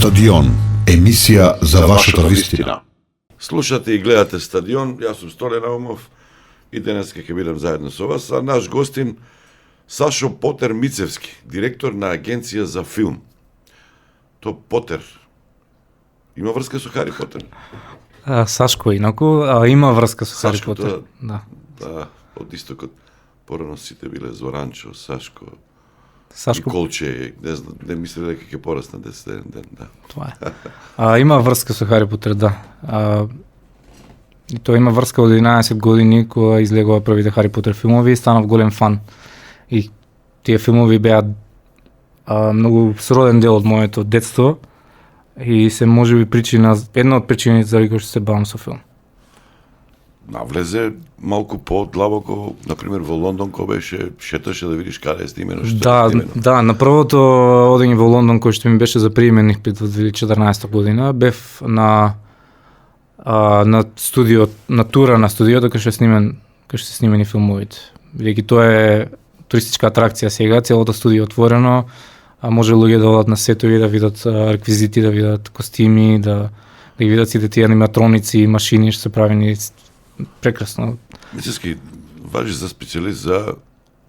Стадион, емисија за вашата вистина. Слушате и гледате Стадион, јас сум Столе Наумов и денес ќе бидам заедно со вас, а наш гостин Сашо Потер Мицевски, директор на агенција за филм. То Потер има врска со Хари Потер? Сашко инаку, има врска со Хари Потер. Да, од истокот. Порано сите биле Зоранчо, Сашко, Николче, не мисле дека ќе порасна 10 ден, да. Тоа е. Има врска со Хари Потер, да. И тоа има врска од 11 години, кога излегува првите Хари Потер филмови и станав голем фан. И тие филмови беа многу сроден дел од моето детство и се можеби една од причините заради кои што се бавам со филм. Навлезе малку по-длабоко, например во Лондон, кога беше шеташе да видиш каде е снимено, што е снимено. Да, на првото одење во Лондон кој што ми беше за приемен испит во 2014 година, бев на студио, на тура на студиото кај што се снимени филмовите. Бидејќи тоа е туристичка атракција сега, целото студио отворено, може луѓе да одат на сетови, да видат реквизити, да видат костими, да ги видат сите тие аниматроници, машини што се правени прекрасно. Мицевски важи за специјалист за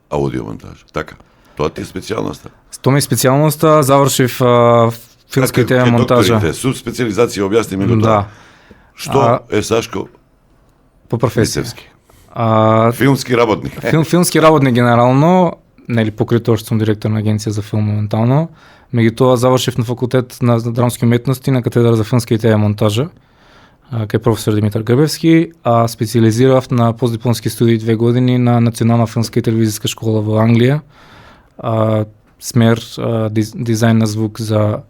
аудиомонтаж. Така. Тоа ти е специјалноста. Тоа ми е специјалноста, завршив филмска и ТВ монтажа. Субспецијализација, објасни ми го тоа. Што е Сашко по професија? Мицевски. Филмски работник. Филмски работник генерално, нели покрај тоа што сум директор на агенција за филм моментално, меѓутоа завршив на факултет на драмски уметности на катедра за филмска и ТВ монтажа кај професор Димитар Грбевски, а специјализирав на постдипломски студии 2 години на Национална филмска и телевизиска школа во Англија, смер дизајн на звук за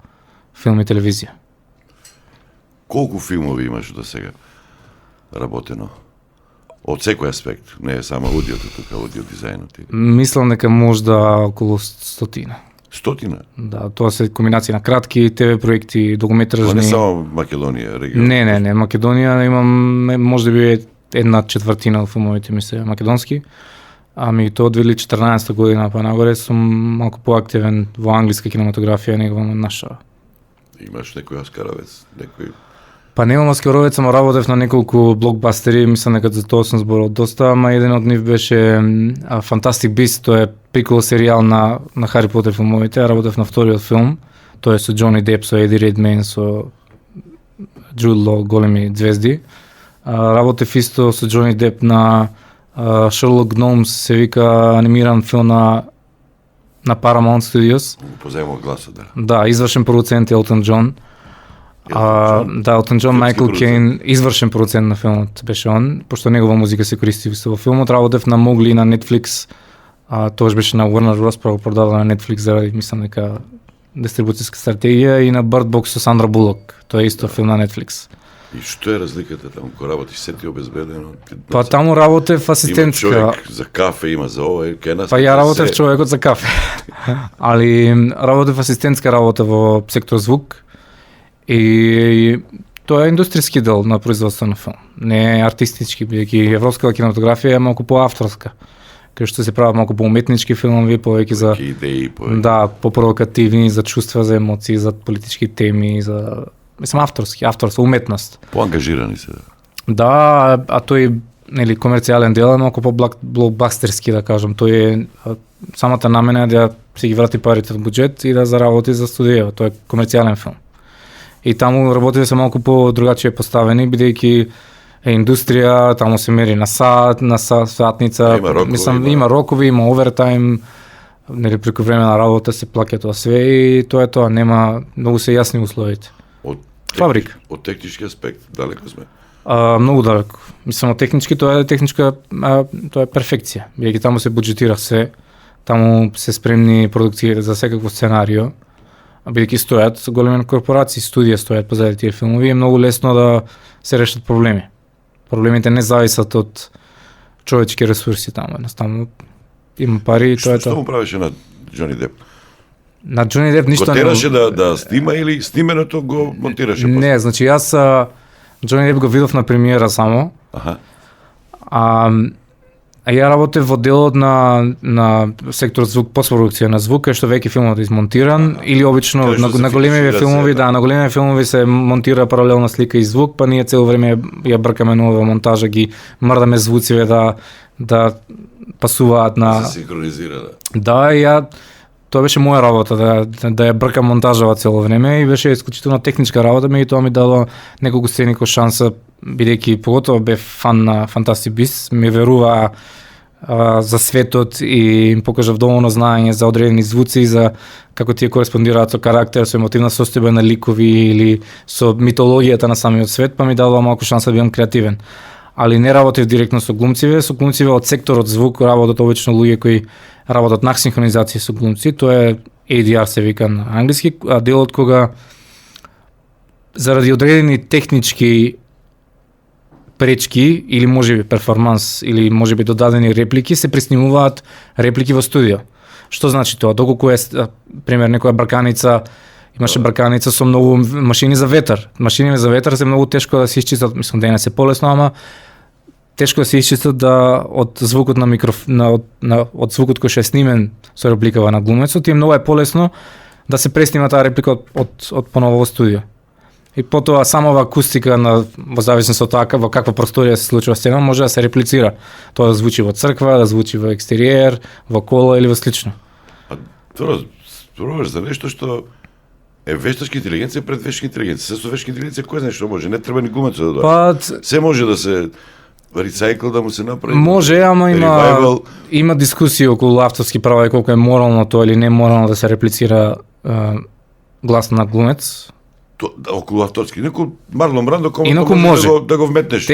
филм и телевизија. Колку филмови имаш до сега работено? Од секој аспект, не е само аудиото, тука аудио дизајнот. Мислам дека можда околу 100. 100? Да, тоа се комбинација на кратки ТВ проекти, докуметражни. Тоа не само Македонија, регион. Не, Македонија имам можеби 1/4 од филмовите ми се македонски. Ами тоа од 2014 година па нагоре сум малку поактивен во англиска кинематографија него во наша. Имаш некој оскаровец, некој? Па немам оскаровец, ама работев на неколку блокбастери, мислам дека за тоа сум зборал доста, ама еден од нив беше Fantastic Beasts, тоа е приквел серијал на Хари Потер филмовите, работев на вториот филм, тоа е со Џони Деп, со Еди Редмейн, со Джуд Лоу, големи звезди. Работев исто со Џони Деп на Шерлок Гномс, се вика анимиран филм на Paramount Studios. Позајмо гласот, да. Да, извршен продуцент Елтон Џон. Елтон Џон, Майкл Кейн, извршен продуцент на филмот беше он, пошто негова музика се користи во филмот. Работев на Могли на Netflix, тоа беше на Warner Bros. Продадена на Netflix заради, мислам дека, дистрибуцијска стратегија, и на Bird Box со Сандра Булок, тоа е исто филм на Netflix. И што е разликата таму, кој работиш сети обезбедено? Па таму работев асистентска. Има човек за кафе, има за ова, кај нас. Па ја работев човекот за кафе. Али работев асистентска работа во сектор звук. И тоа е индустријски дел на производство на филм, не е артистички, бидејќи европската кинематографија е малку поавторска, кај што се прават малку поуметнички филмови, повеќе за идеи, да, попровокативни, за чувства, за емоции, за политички теми, за авторство, уметност. Поангажирани се. Да, а тој нели комерцијален дел е малку по-блокбастерски, да кажам, тој е самата намена е да се ги врати парите од буџет и да заработи за студио, тоа е комерцијален филм. И таму работите се малку по-другачие поставени, бидејќи е индустрија, таму се мери на сатница, има рокови, има овертајм, нели преку време на работа се плаќа тоа све и тоа е тоа, нема, многу се јасни условите. Фабрика. Од технички аспект далеко сме? Многу далеко. Мислам, од технички тоа е тоа е перфекција, бидејќи таму се буџетира се, таму се спремни продукциите за секакво сценарио. Бидејќи стојат големи корпорации, студија стојат позади тие филмови, е многу лесно да се решат проблеми. Проблемите не зависат од човечки ресурси таму, едноставно има пари и тоа е тоа. Што му правеше на Џони Деп? На Џони Деп ништо не... Го тераше да снима или снименото го монтираше? Не, значи јас Џони Деп го видов на премиера само. А ја работев во делот на секторот звук, постпродукција на звук, кај што веќе филмот е измонтиран, или обично Кај што се на големиве фиксира филмови, се, да. на големиве филмови се монтира паралелна слика и звук, па ние цело време ја бркаме нова монтажа, ги мрдаме звуциве да пасуваат на... се синхронизира, да. Да, тоа беше моја работа, да ја бркам монтажава цело време и беше исклучително техничка работа, меѓутоа ми дало неколку сцени кој шанса, бидејќи поготово бев фан на Fantastic Beasts, ми верува за светот и им покажав доволно знаење за одредени звуци, за како тие кореспондираат со карактер, со емотивна состојба на ликови или со митологијата на самиот свет, па ми дало малку шанса да бидам креативен. Али не работев директно со глумциве од секторот звук работат обично луѓе кои работат на синхронизација со глумци, тоа е ADR се вика на англиски, а делот кога заради одредени технички пречки или можеби перформанс или можеби додадени реплики се преснимуваат реплики во студио. Што значи тоа? Доколку е пример некоја брканица, имаше брканица со многу машини за ветар. Машини за ветар се многу тешко да се исчистат, мислам денес е полесно, ама тешко да се исчистат од звукот на од звукот кој што е снимен со репликава на глумецот, и многу е полесно да се преснима таа реплика од поново во студио. И потоа самава акустика во зависност од тоа во каква просторија се случува сцена може да се реплицира. Тоа да звучи во црква, да звучи во екстериер, во кола или во слично. А зборуваш за нешто што е вештачка интелигенција пред вештачка интелигенција. Се со вештачка интелигенција кој знае што може, не треба ни глумецот да доаѓа. Се може да се рецикл да му се направи. Може, ама revival. има дискусија околу авторски права и колку е морално тоа или не морално да се реплицира глас на глумец. Околу авторски. Инаку Марлон Брандо може да го вметнеш.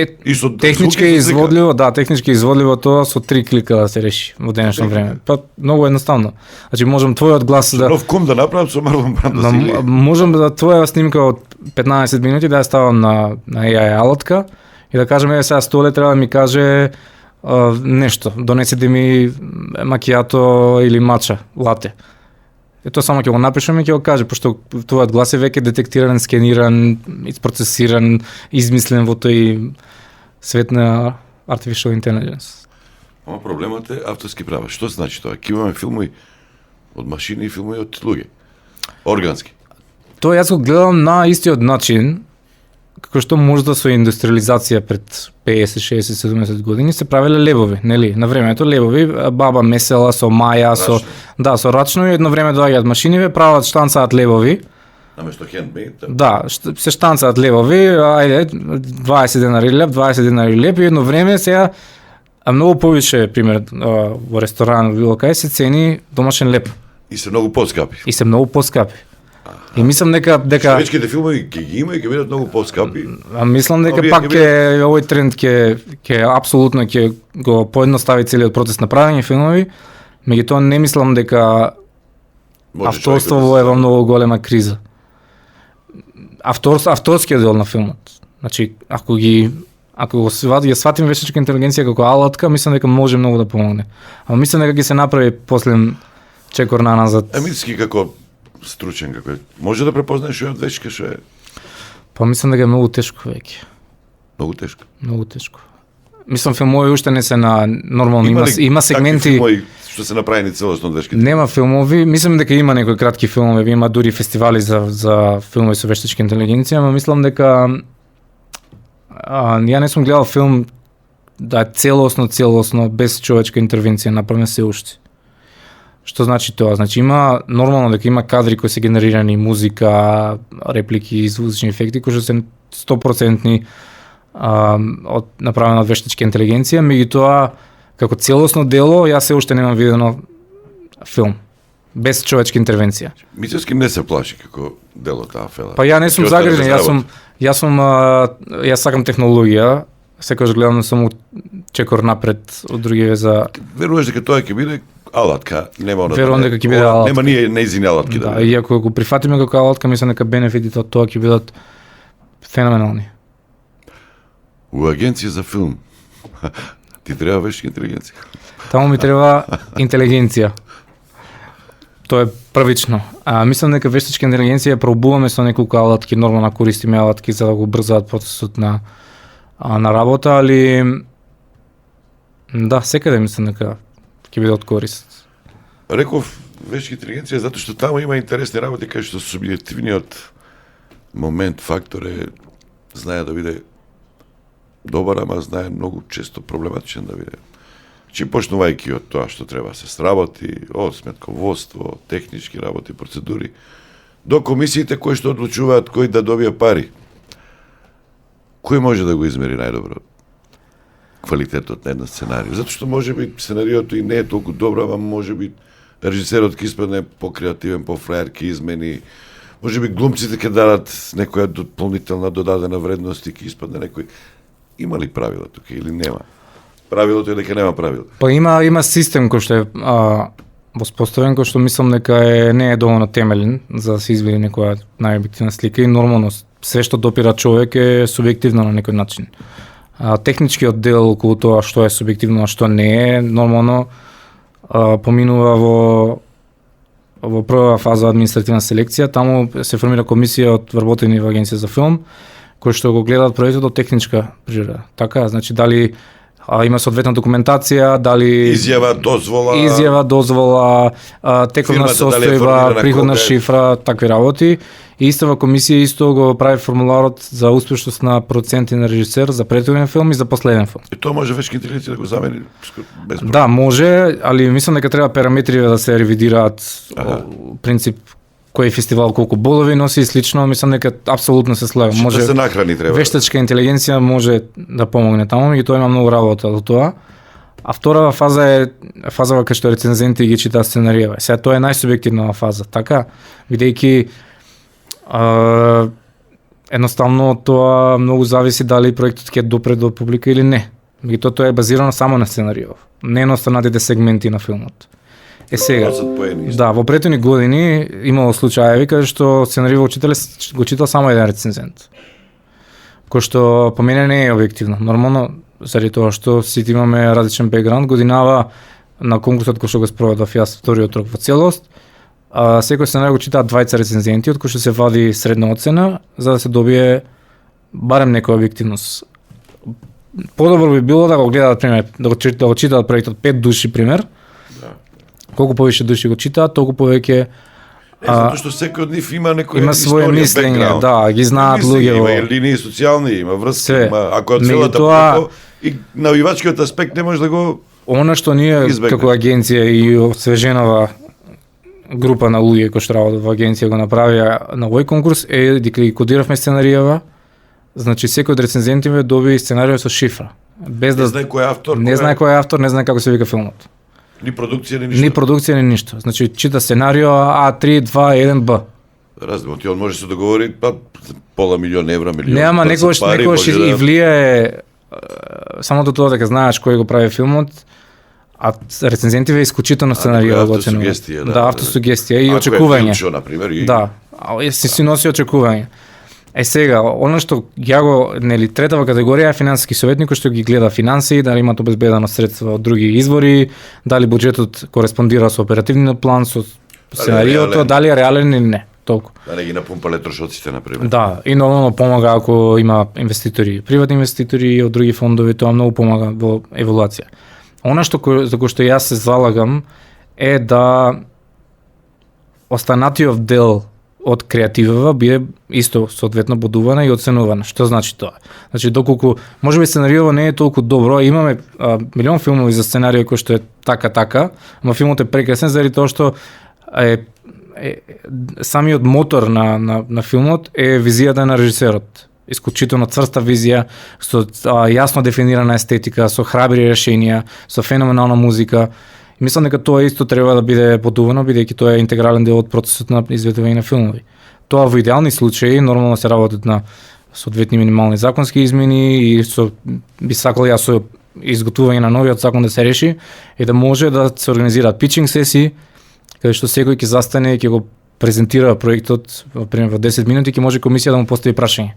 Технички е изводливо, технички е изводливо тоа со 3 клика да се реши во денешно време. Па многу едноставно. Значи можам твојот глас да нов ком да направам со Марлон Брандо. Можам да твоја снимка од 15 минути да ја ставам на AI алатка и да кажем сега Столе треба да ми каже нешто, донесете ми макијато или мача, лате. Тоа само ќе го напишам и ќе го каже, пошто твојот глас е веќе детектиран, скениран, процесиран, измислен во тој свет на artificial intelligence. Ама проблемот е авторски права. Што значи тоа? Ке имаме филмови од машини и филмови од луѓе. Органски. Тоа јас го гледам на истиот начин, како што можда со индустриализација пред 50, 60, 70 години се правеле лебови, нели? На времето лебови, баба месела со маја, со рачно, и едно време доаѓаат машиниве, прават штанцаат лебови. Наместо handmade. Да, се штанцаат лебови, ајде 20 денари леб, 20 денари леб, и едно време сега многу повише, пример, во ресторан, било кај се цени домашен леб. И се многу поскапи. И мислам дека шведските филмови ќе ги има и ќе бидат многу поскапи. Мислам дека пак овој тренд ќе апсолутно ќе го поедностави целиот процес на правење филмови, меѓутоа не мислам дека авторството е во многу голема криза. Авторскиот дел на филмот. Значи, ако го сватим вештачка интелигенција како алатка, мислам дека може многу да помогне. Ама мислам дека ќе се направи после чекор на назад. Мисли како стручен како е. Може да препознаеш што е од вештачка, што е? Па мислам дека е многу тешко веќе. Многу тешко. Мислам филмови уште не се на нормално, има сегменти што се направени целосно од вештачки. Нема филмови, мислам дека има некои кратки филмови, има дури фестивали за филмови со вештачка интелигенција, ама мислам дека ја не сум гледал филм да е целосно без човечка интервенција направен се уште. Што значи тоа? Значи има нормално дека има кадри кои се генерирани, музика, реплики, звучни ефекти кои што се 100% направено од вештачка интелигенција, меѓутоа како целосно дело јас се уште немам видено филм без човечка интервенција. Мицевски не се плаши како дел од таа афера. Па ја не сум загрижен, јас сакам технологија, секогаш гледам само чекор напред од другиве за. Веруваш дека тоа ќе биде алатка, нема она. Верувам дека ќе биде алатка. Нема ние неизини алатки да. И ако го прифатиме како алатка, мислам дека бенефитите од тоа ќе бидат феноменални. У агенција за филм. Ти треба вештачка интелигенција. Таму ми треба интелигенција. Тоа е првично. Мислам дека вештачка интелигенција пробуваме со неколку алатки, нормално користиме алатки за да го брзаат процесот на работа, али Да, секаде мислам дека ќе биде од корист. Реков вешка интелигенција затоа што таму има интересни работи кај што субјективниот момент, фактор е знае да биде добар, ама знае многу често проблематичен да биде. Чи почнувајќи од тоа што треба се сработи, од сметководство, технички работи, процедури, до комисиите кои што одлучуваат кој да добие пари. Кој може да го измери најдобро квалитетот на една сценарија? Затоа што можеби сценариото и не е толку добро, ама можеби режисерот ќе испадне покреативен, пофраер, ќе измени. Можеби глумците ќе дадат некоја дополнителна додадена вредност и ќе испадне некој. Има ли правила тука или нема? Правилото е дека нема правила. Па има систем кој што е воспоставен, кој што мислам дека не е доволно темелен за да се изведе некоја најобјективна слика и нормално се што допира човек е субјективно на некој начин. Техничкиот дел околу тоа што е субјективно, а што не е, нормално поминува во прва фаза административна селекција, таму се формира комисија од вработени во Агенција за филм, кои што го гледаат проектот од техничка природа. Така, значи дали има соодветна документација, дали изјава, дозвола, тековна состојба, приходна шифра, такви работи. И истава комисија исто го прави формуларот за успешност на проценти на режисер за претходен филм и за последен филм. И тоа може вешка интелигенција да го замени без проблем. Да, може, али мислам дека треба параметри да се ревидираат, принцип кој фестивал колку бодови носи и слично, мислам дека апсолутно се слагам. Може да се нахрани треба. Вештачка интелигенција може да помогне таму и тоа има многу работа до тоа. А вторава фаза е фазава кај што рецензенти ги читаат сценаријава. Сега тоа е најсубјективна фаза, така, бидејќи едноставно тоа многу зависи дали проектот ќе допре до публика или не. Меѓутоа тоа е базирано само на сценаријав, не на останатите сегменти на филмот. Сега, да, во претhodни години имало случаеви каде што сценаријав го читал само еден рецензент. Кој што по мене не е објективно. Нормално, заради тоа што сите имаме различен бекграунд, годинава на конкурсот кој што го спроведов јас вториот рок во целост, секој сценариј го читаат 20 рецензенти, од кои што се вади средна оцена, за да се добие барем некоја објективност. Подобро би било да го гледаат, пример, да го читаат проектот 5 души, пример. Колку повеќе души го читаат, толку повеќе затоа што секој од нив има некоја има свое мислење, да, ги знаат луѓе во линии социјални, има врски, има ако од целата тоа и навивачкиот аспект не може да го она што ние како агенција и освеженава група на луѓе кои што работат во агенција го направија на овој конкурс е дека ги кодиравме сценаријава. Значи секој од рецензентите доби сценаријав со шифра, без да знае кој е автор, не знае кој е автор, не знае како се вика филмот. Ни продукција, ни ништо. Ни продукција, ни ништо. Значи чита сценарио А3, 2, 1, Б. Разбирам, ти он може се договори пола милион евра, милион. Не, ама некојаш и влијае само до тоа дека знаеш кој го прави филмот, а рецензентиве исклучително сценарио го оценуваат. Да, автосугестија и очекување. Ако е на пример, и да, си носи очекување. Сега, оно што ја го, нели, третава категорија е финансиски советник кој што ги гледа финансии, дали имаат обезбедено средства од други извори, дали буџетот кореспондира со оперативниот план, со сценариото, дали е реален или не. Толку. Да не ги напумпале трошоците, например. Да, и нормално помага ако има инвеститори, приватни инвеститори и од други фондови, тоа многу помага во евалуација. Она што за кој што јас се залагам е да останатиот дел од креативава биде исто соодветно бодувана и оценувана. Што значи тоа? Значи доколку можеби сценаријово не е толку добро, имаме милион филмови за сценарија кој што е така, но филмот е прекрасен заради тоа што самиот мотор на филмот е визијата на режисерот. Исклучително црста визија, со јасно дефинирана естетика, со храбри решенија, со феноменална музика. Мислам дека тоа исто треба да биде подувано, бидејќи тоа е интегрален дел од процесот на изведување на филмови. Тоа во идеални случаи нормално се работат на соодветни минимални законски измени и би сакал јас со изготвување на новиот закон да се реши и да може да се организираат питчинг сесии каде што секој ќе застане и ќе го презентира проектот во пример во 10 минути, ќе може комисија да му постави прашање.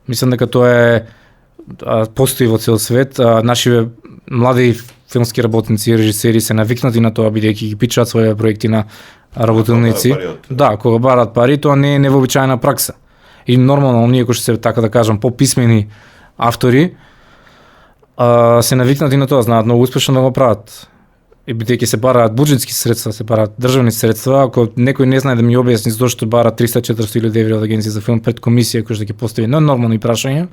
Мислам дека тоа е постои во цел свет, нашиве млади филмски работници и режисери се навикнати на тоа бидејќи ги пичаат своји проекти на работилници. Да, кога бараат пари, тоа не е невообичаена пракса. И нормално оние кои што се така да кажам пописмени автори се навикнати на тоа, знаат многу успешно да го прават. И бидејќи се бараат буџетски средства, се бараат државни средства, ако некој не знае да ми објасни зошто бара 300-400 евра од агенција за филм пред комисија која што ќе постави нормални прашања,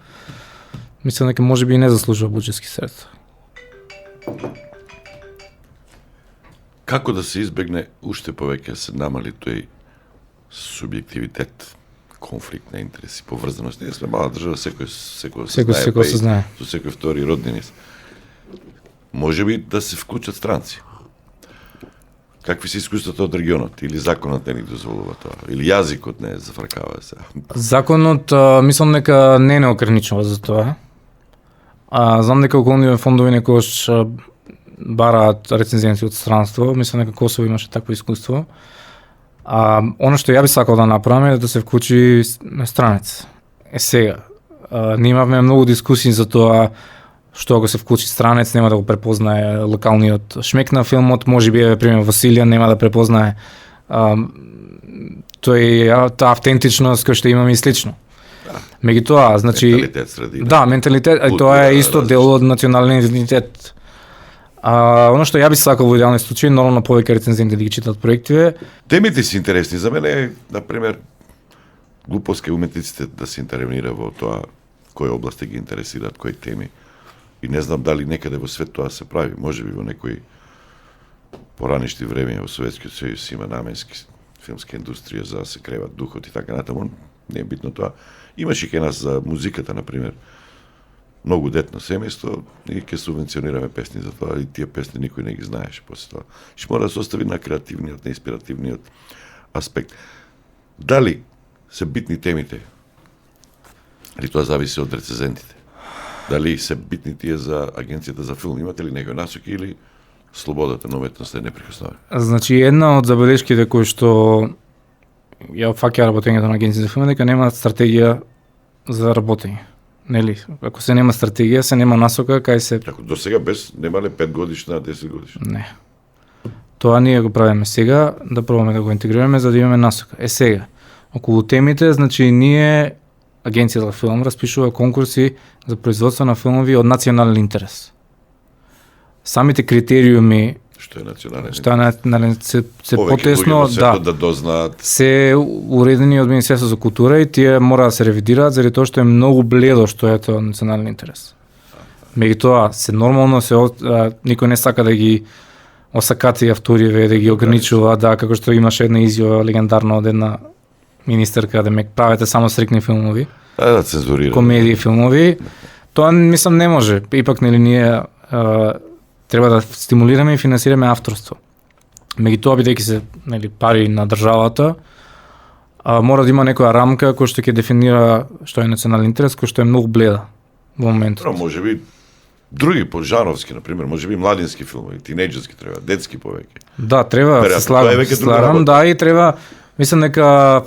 мислам дека можеби и не заслужува буџетски средства. Како да се избегне уште повеќе се намали тој субјективитет, конфликт на интереси, поврзаност? Ние сме мала држава, секој се знае. Со секој втори роднини. Може би да се вклучат странци. Какви се искуствата од регионот? Или законот не ни дозволува тоа? Или јазикот не зафркава се? Законот, мислам дека не ограничува за тоа. Знам дека околни фондови некојаш бараат рецензенти од странство. Мислам дека Косово имаше такво искуство. Оно што ја би сакал да направам е да се вклучи странец. Сега, ние имавме многу дискусии за тоа што ако се вклучи странец нема да го препознае локалниот шмек на филмот, можеби пример Василија нема да препознае таа автентичност која што имаме и слично. Меѓутоа, значи менталитет среди. Да, менталитет, тоа е исто дел од националниот идентитет. Оно што ја би сакал во идеални случаи, нормално повеќе рецензенти да ги читат проективе. Темите се интересни за мене, на пример, глуповски уметниците да се интервенира во тоа кои области ги интересираат, кои теми. И не знам дали некаде во свет тоа се прави, можеби во некои поранишни времења во Советскиот сојуз има наменски филмска индустрија за да се креват духот и така натаму, не е битно тоа. Имаше и кај нас за музиката, на пример, многу детно семејство и ќе субвенционираме песни за тоа и тие песни никој не ги знаеше после тоа. Што мора да се остави на креативниот, на инспиративниот аспект. Дали се битни темите? Или тоа зависи од рецензентите? Дали се битни тие за агенцијата за филм? Имате ли некој насоки или слободата на уметноста е неприкосновена? Значи, една од забелешките кои што ја фаќа работењето на агенцијата за филм е дека нема стратегија за работење. Нели? Ако се нема стратегија, се нема насока, кај се... Како до сега без немале 5 годишна, 10 годишна? Не. Тоа ние го правиме сега, да пробаме да го интегрираме за да имаме насока. Сега, околу темите, значи ние агенцијата за филм распишува конкурси за производство на филмови од национален интерес. Самите критериуми Што е национален се потесно да дознаат. Се уредени од Министерството за култура и тие мора да се ревидираат заради тоа што е многу бледо што е тоа национален интерес. Меѓутоа се нормално никој не сака да ги осакати авториве, да ги ограничува, како што имаше една изјава легендарна од една министерка да ме правете само стрикни филмови. Да цензурира. Комедии филмови. Тоа мислам не може. Ипак нели ние треба да стимулираме и финансираме авторство. Меѓутоа бидејќи се нели пари на државата, мора да има некоја рамка која што ќе дефинира што е национален интерес, кој што е многу бледа во моментот. Можеби други жанровски, на пример, можеби младински филмови, тинејџерски треба, детски повеќе. Да, треба, се слагам, да, и треба, мислам дека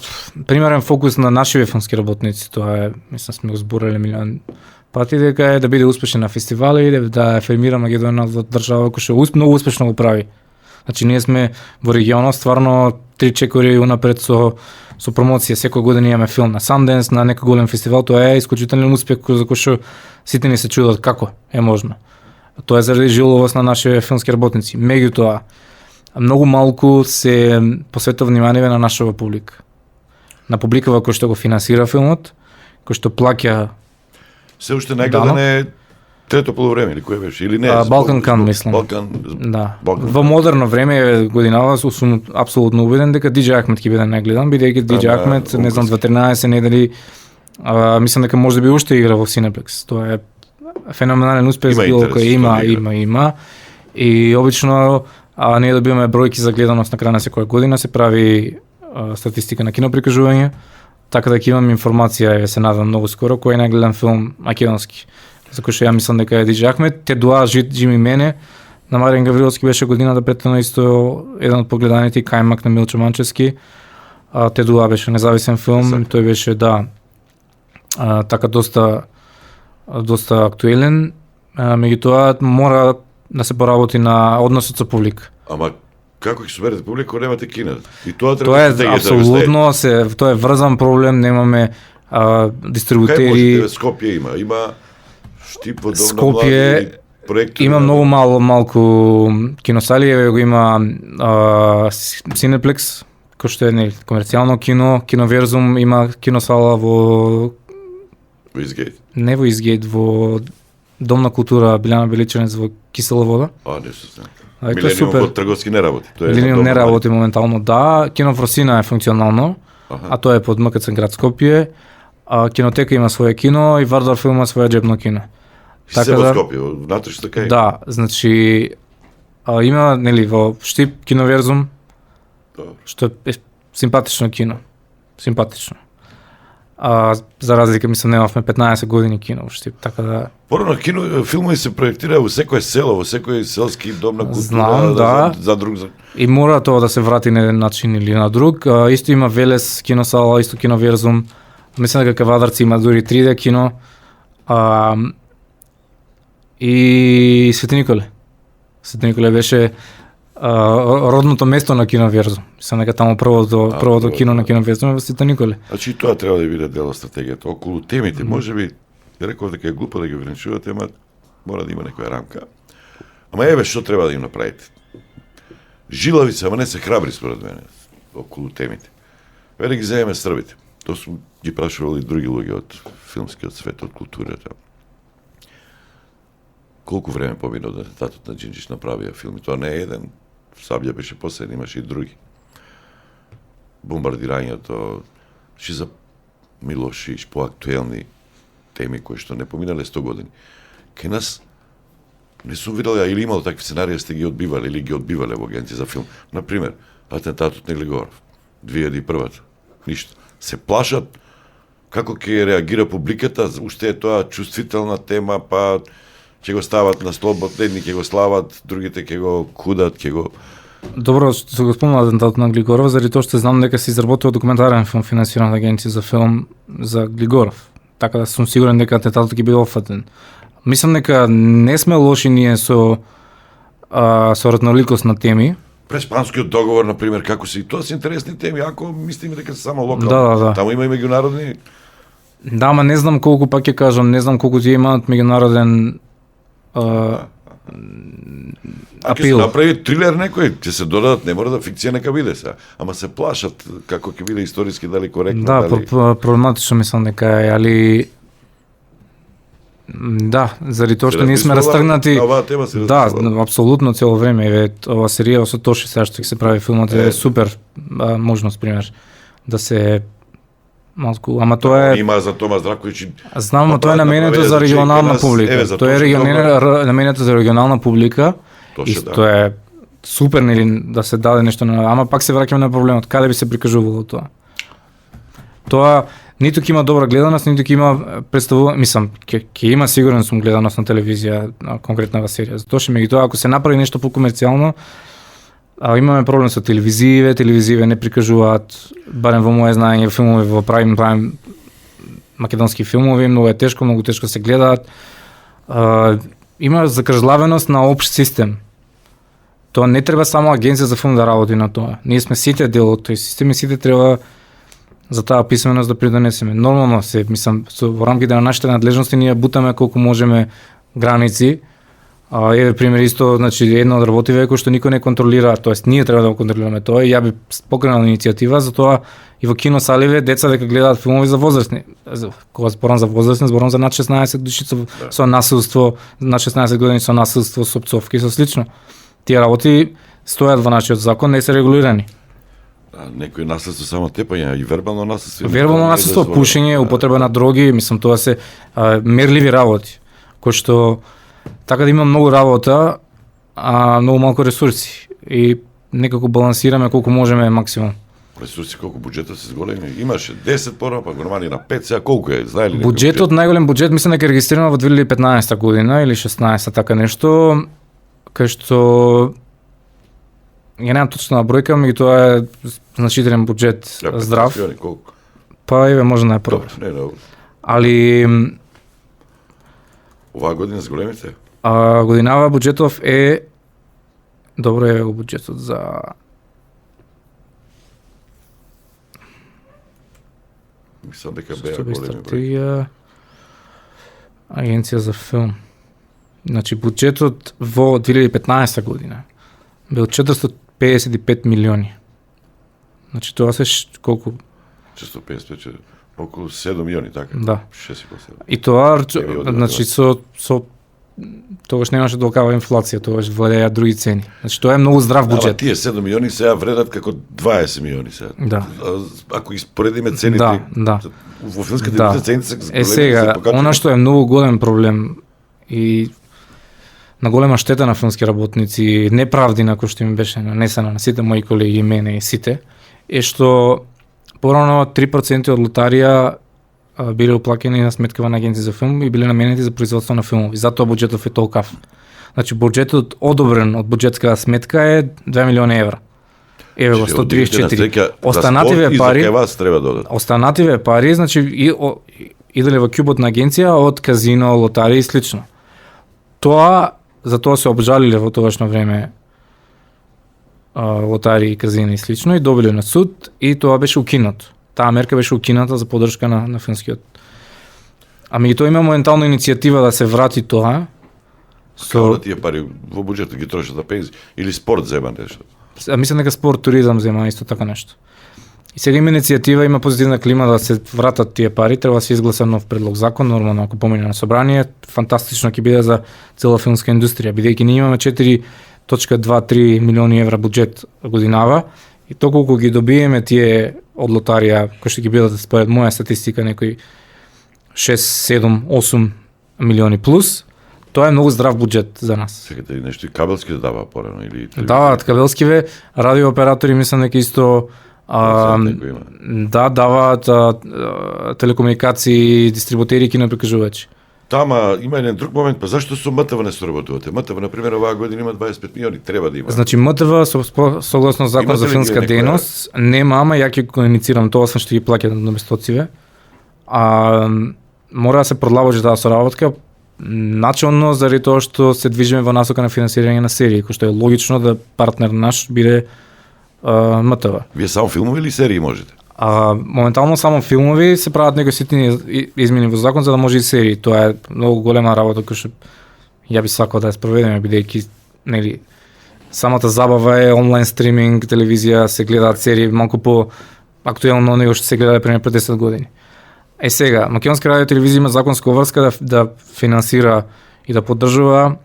примерен фокус на нашиве филмски работници, тоа е, мислам сме го зборали милион пати, дека е да биде успешен на фестивали и да афирмира Македонија во држава која што многу успешно го прави. Значи ние сме во регионот стварно 3 чекори унапред со промоција. Секоја година имаме филм на Sundance, на некој голем фестивал, тоа е исклучителен успех за кој што сите ни се чудат како е можно. Тоа е заради жиловост на нашите филмски работници. Меѓутоа, многу малку се посветува внимание на нашава публика. На публикава кој што го финансира филмот, кој што плаќа. Се уште најгледан е трето полувреме или кој беше или не? Балкан Кан, мислам. Да. Во модерно време годинава сум апсолутно убеден дека DJ Ахмед ќе биде најгледан, бидејќи DJ Ахмед, не знам, 13 недели, мислам дека може да би уште игра во Cineplex. Тоа е феноменален успех за било кој има. И обично ние добиваме бројки за гледаност на крај на секоја година, се прави статистика на киноприкажување, така да ќе имам информација, се надам многу скоро, кој е најгледан филм македонски. За кој што ја мислам дека е DJ Ахмед, Те дуа Жими мене, на Маријан Гавриловски беше годината претходно исто еден од погледаните, Кајмак на Милчо Манчевски. Те дуа беше независен филм, тој беше така доста актуелен, меѓутоа мора да се поработи на односот со публика. Ама како ќе соберете публика, немате кино? И тоа треба да апсолутно тоа е врзан проблем, немаме дистрибутери. Кај Скопје има Штипот, Скопје проекти. има многу малку киносали, еве го има Cineplex, кој што е нели комерцијално кино, Киноверзум има киносала во Изгейт. не во Изгейт, во Дом на култура Билјана Беличанец во Кисела вода. Не се знам. Тоа е Милениум супер. во трговски не работи. Тоа е Милениум добро, не работи моментално, да. Кино Фросина е функционално, а тоа е под МКЦ град Скопје. Кинотека има свое кино и Вардар филм има свое джебно кино. Се во Скопје, внатре што така е. Да, значи има нели во Штип Киноверзум, Добро. што е симпатично кино. Симпатично. За разлика, мислам, немавме 15 години кино во Штип, така да... Порано кино, филмови се проектира во секое село, во секој селски дом на култура, Знам, да. за друг... И мора тоа да се врати на еден начин или на друг. Исто има Велес киносала, исто Киноверзум. Мислам дека Кавадарци има дури 3D кино. И Свети Николе. Свети Николе беше родното место на Киноверзум. Мислам дека таму првото кино на Киноверзум е во Свети Николе. Значи тоа треба да биде дел од стратегијата. Околу темите, можеби, реков дека е глупо да ги ограничувате, ама мора да има некоја рамка. Ама еве што треба да им направите. Жилавица, ама не се храбри според мене, околу темите. Еве ги земеме Србите. Тоа сум ги прашували други луѓе од филмскиот свет, од културата. Колку време помина од атентатот на Џинџиш направија филми? Тоа не е еден. Сабља беше последен, имаше и други. Бомбардирањето, ши за Милошиć, поактуелни теми кои што не поминале 100 години. Кај нас не сум видел ја или имал такви сценарии, сте ги одбивале или ги одбивале во агенција за филм. Например, атентатот на Глигоров, 2001. Ништо. Се плашат како ќе реагира публиката, уште е тоа чувствителна тема, па ќе го стават на слобод, едни ќе го слават, другите ќе го кудат, ќе го... Добро, што се го спомнал атентатот на Глигоров, заради тоа што знам дека се изработува документарен филм финансиран од агенција за филм за Глигоров. Така да сум сигурен дека атентатот ќе биде офатен. Мислам дека не сме лоши ние со разноликост на теми. Преспанскиот договор, например, како се... Тоа се интересни теми, ако мислиме дека се само локални. Да. Таму има и меѓународни... Да, ама не знам колку, пак ќе кажам, не знам колку тие имаат меѓународен Ако се направи трилер некој, ќе се додадат, не мора да фикција нека биде се. Ама се плашат како ќе биде историски, дали коректно, да, дали... проблематично мислам дека е, али... Да, заради тоа што ние сме растргнати... Оваа тема се да, апсолутно цело време. Еве, ова серија со Тоши, сега што ќе се прави филмот, е супер можност, пример, да се... Малку, ама тоа е... Има за Томас Здравковиќ. Знам, но тоа е наменето за регионална публика. Тоа е наменето за регионална публика. И тоа е супер, нели, да се даде нешто на... Ама пак се враќаме на проблемот. Каде би се прикажувало тоа? Тоа ниту ќе има добра гледаност, ниту ќе има представува... Мислам, ќе има сигурно сум гледаност на телевизија, конкретна серија. Затоа што меѓутоа, ако се направи нешто покомерцијално, имаме проблем со телевизиве не прикажуваат, барем во моје знаење, филмови во прайм македонски филмови, многу тешко се гледаат. Има закржлавеност на општ систем. Тоа не треба само агенција за филм да работи на тоа. Ние сме сите дел од тој систем и сите треба за таа писменост да придонесеме. Нормално се, мислам, во рамките на нашите надлежности ние бутаме колку можеме граници. Еве пример исто, значи едно од работиве кој што никој не контролира, тоест ние треба да го контролираме тоа и ја би покренал иницијатива за тоа и во киносаливе деца дека гледаат филмови за возрастни. Кога зборам за возрастни, зборам за над 16 души со насилство, над 16 години со насилство, со пцовки и со слично. Тие работи стојат во нашиот закон, не се регулирани. Некој насилство само тепање и вербално насилство. Вербално насилство, пушење, употреба на дроги, мислам тоа се мерливи работи, кои што така да има многу работа, а многу малку ресурси и некако балансираме колку можеме максимум. Ресурси колку буџетот се зголеми? Имаше 10 порано, па го намали на 5, сега колку е? Знае ли некој? Буџетот, најголем буџет мислам дека е регистриран во 2015 година или 16 така нешто, кај што ја немам точна бројка, меѓутоа е значителен буџет здрав. Колку? Па еве може да е прв. Не, добро. Али оваа година зголемите? Годинава буџетов е добро е го буџетот за мислам дека беа големи бројки. Агенција за филм. Значи, буџетот во 2015 година бил 455 милиони. Значи, тоа се колку? 650, околу 7 милиони, така? Да. 6,7. И тоа, одредено. значи, со тогаш немаше толкава инфлација, тогаш владеа други цени. Значи, тоа е многу здрав Ама буџет. тие 7 милиони сега вредат како 20 милиони сега. Да. Ако испоредиме цените, Да. во филмската Да. индустрија цените се големи, Сега, се покачуваат. она што е многу голем проблем и на голема штета на филмски работници, неправди на кој што им беше нанесена на сите мои колеги и мене и сите, е што порано 3% од лотарија биле уплакени на сметкава на агенција за филм и биле наменети за производство на филмови. Затоа буџетот е толкав. Значи буџетот одобрен од буџетска сметка е 2 милиони евра. Еве го 134. Останативе пари, за вас треба додат. останативе пари, значи иделе во кјубот на агенција од казино, лотари и слично. Тоа за тоа се обжалиле во тогашно време лотари, казини и слично и добиле на суд и тоа беше укинато. Таа мерка беше укината за поддршка на филмскиот. А меѓутоа има моментално иницијатива да се врати тоа. Како да тие пари во буџетот ги трошат за пензии или спорт зема нешто. Мислам дека спорт, туризам зема исто така нешто. И сега има иницијатива, има позитивна клима да се вратат тие пари, треба да се изгласа нов предлог закон, нормално ако помине на собрание, фантастично ќе биде за цела филмска индустрија, бидејќи ние имаме 4,23 милиони евра буџет годинава и толку ги добиеме тие од лотарија, кои што ги бидат според моја статистика некои 6, 7, 8 милиони плюс, тоа е многу здрав буџет за нас. Сега дали нешто и кабелски да дава порано или Даваат кабелскиве, радиооператори мислам дека исто некој има. да, даваат телекомуникации, дистрибутери, киноприкажувачи. Тама има еден друг момент, па зашто со МТВ не соработувате? МТВ на пример оваа година има 25 милиони, треба да има. Значи МТВ согласно закон Имате за ли филмска некоја- дејност нема, ама ја ќе комуницирам тоа, сам што ги плаќаат наместоциве. Мора да се продолжи таа соработка начално заради тоа што се движиме во насока на финансирање на серии, кој што е логично да партнер наш биде МТВ. Вие само филмови или серии можете? Моментално само филмови се прават некои ситни измени во закон за да може и серии. Тоа е многу голема работа која што ја би сакал да ја спроведеме бидејќи нели самата забава е онлайн стриминг, телевизија, се гледаат серии малку по актуелно него што се гледа пред 10 години. Сега, Македонска радио телевизија има законска врска да финансира и да поддржува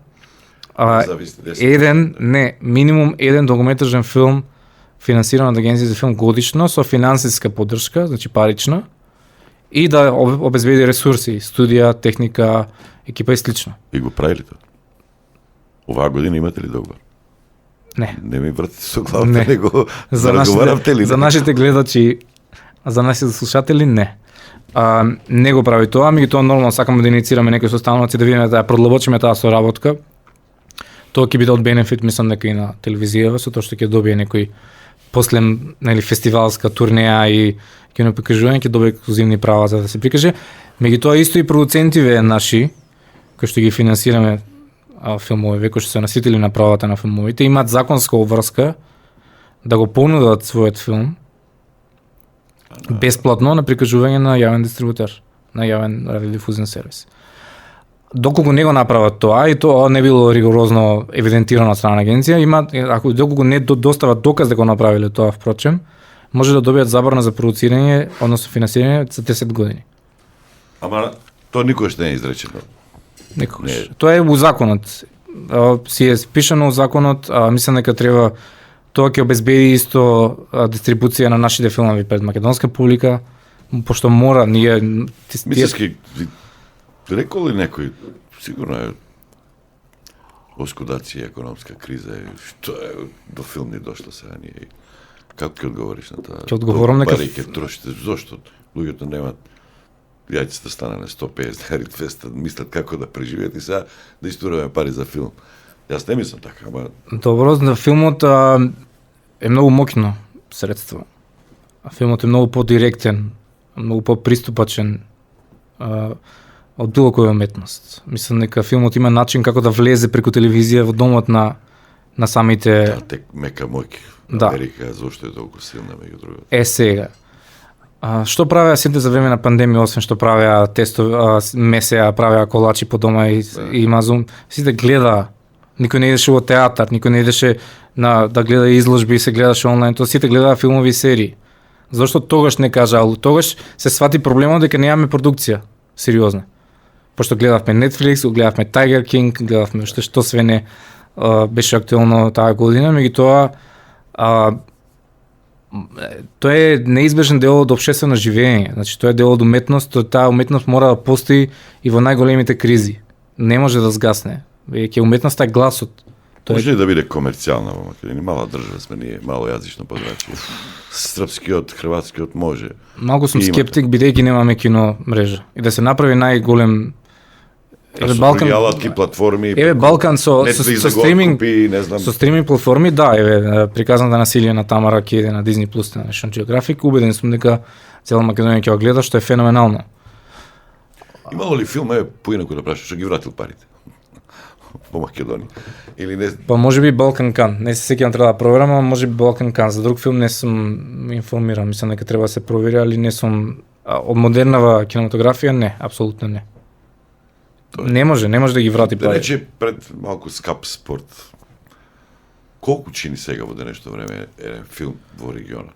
минимум еден документарен филм финансиран од агенција за филм годишно со финансиска поддршка, значи парична, и да обезбеди ресурси, студија, техника, екипа и слично. И го правили тоа? Оваа година имате ли договор? Не. Не ми вртите со главата, Не. него За разговаравте ли? за нашите гледачи, за нашите слушатели не. Не го прави тоа, меѓутоа нормално сакаме да инициираме некои состаноци да видиме да ја продолбочиме таа соработка. Тоа ќе биде од бенефит, мислам дека и на телевизијава, со тоа што ќе добие некој после нели фестивалска турнеја и киноприкажување ќе добие ексклузивни права за да се прикаже. Меѓутоа исто и продуцентиве наши кои што ги финансираме филмови, кои што се наситили на правата на филмовите, имаат законска обврска да го понудат својот филм бесплатно на прикажување на јавен дистрибутер, на јавен радиодифузен сервис. Доколку не го направат тоа и тоа не било ригорозно евидентирано од страна на агенција, доколку не достават доказ дека го направиле тоа впрочем, може да добијат забрана за продуцирање, односно финансирање за 10 години. Ама тоа никогаш не е изречено. Никогаш. Тоа е во законот. Си е спишано во законот, мислам дека треба тоа ќе обезбеди исто дистрибуција на нашите филмови пред македонска публика, пошто мора ние Мислиш рекол ли некој, сигурно е оскудација, економска криза, што е до филм ни дошло сега ние. Како ќе одговориш на тоа? Ќе одговорам дека пари ќе трошите, зошто луѓето немаат јајцата станале 150 денари, 200, мислат како да преживеат и сега да истураме пари за филм. Јас не мислам така, ама добро, на филмот е многу моќно средство. Филмот е многу подиректен, многу поприступачен од било која уметност. Мислам дека филмот има начин како да влезе преку телевизија во домот на самите тек мека моќ. Да. Америка зошто е толку силна меѓу другото. Сега. Што правеа сите за време на пандемија, освен што правеа тестови, месеа, правеа колачи по дома и мазум, сите гледаа. Никој не идеше во театар, никој не идеше да гледа изложби и се гледаше онлайн, тоа сите гледаа филмови и серии. Зошто тогаш не кажа, тогаш се свати проблемот дека немаме продукција сериозна. Пошто гледавме Netflix, гледавме Tiger King, гледавме што све не беше актуелно таа година, меѓутоа тоа е неизбежен дел од општествено живење. Значи тоа е дел од уметност, таа уметност мора да постои и во најголемите кризи. Не може да згасне. Веќе уметноста е гласот. Може ли да биде комерцијална во Македонија? Мала држава сме ние, малојазично подрачје. Српскиот, хрватскиот може. Малку сум скептик бидејќи немаме кино мрежа. И да се направи најголем Балкан реалити платформи. Балкан со стриминг, не знам. Со стриминг платформи, да, приказната насилие на Тамара ќе иде на Disney Plus, на National Geographic, убеден сум дека цела Македонија ќе го гледа, што е феноменално. Имало ли филм поинаку да прашаш, што ги вратил парите? Во Македонија. Или не? Па можеби Балкан Кан. Не се сеќавам треба да проверам, можеби Балкан Кан. За друг филм не сум информиран. Мислам дека треба да се провери, али не сум од модернава кинематографија не, апсолутно не. Не може да ги врати пари. Да рече пред малку скап спорт. Колку чини сега во денешно време е филм во регионот?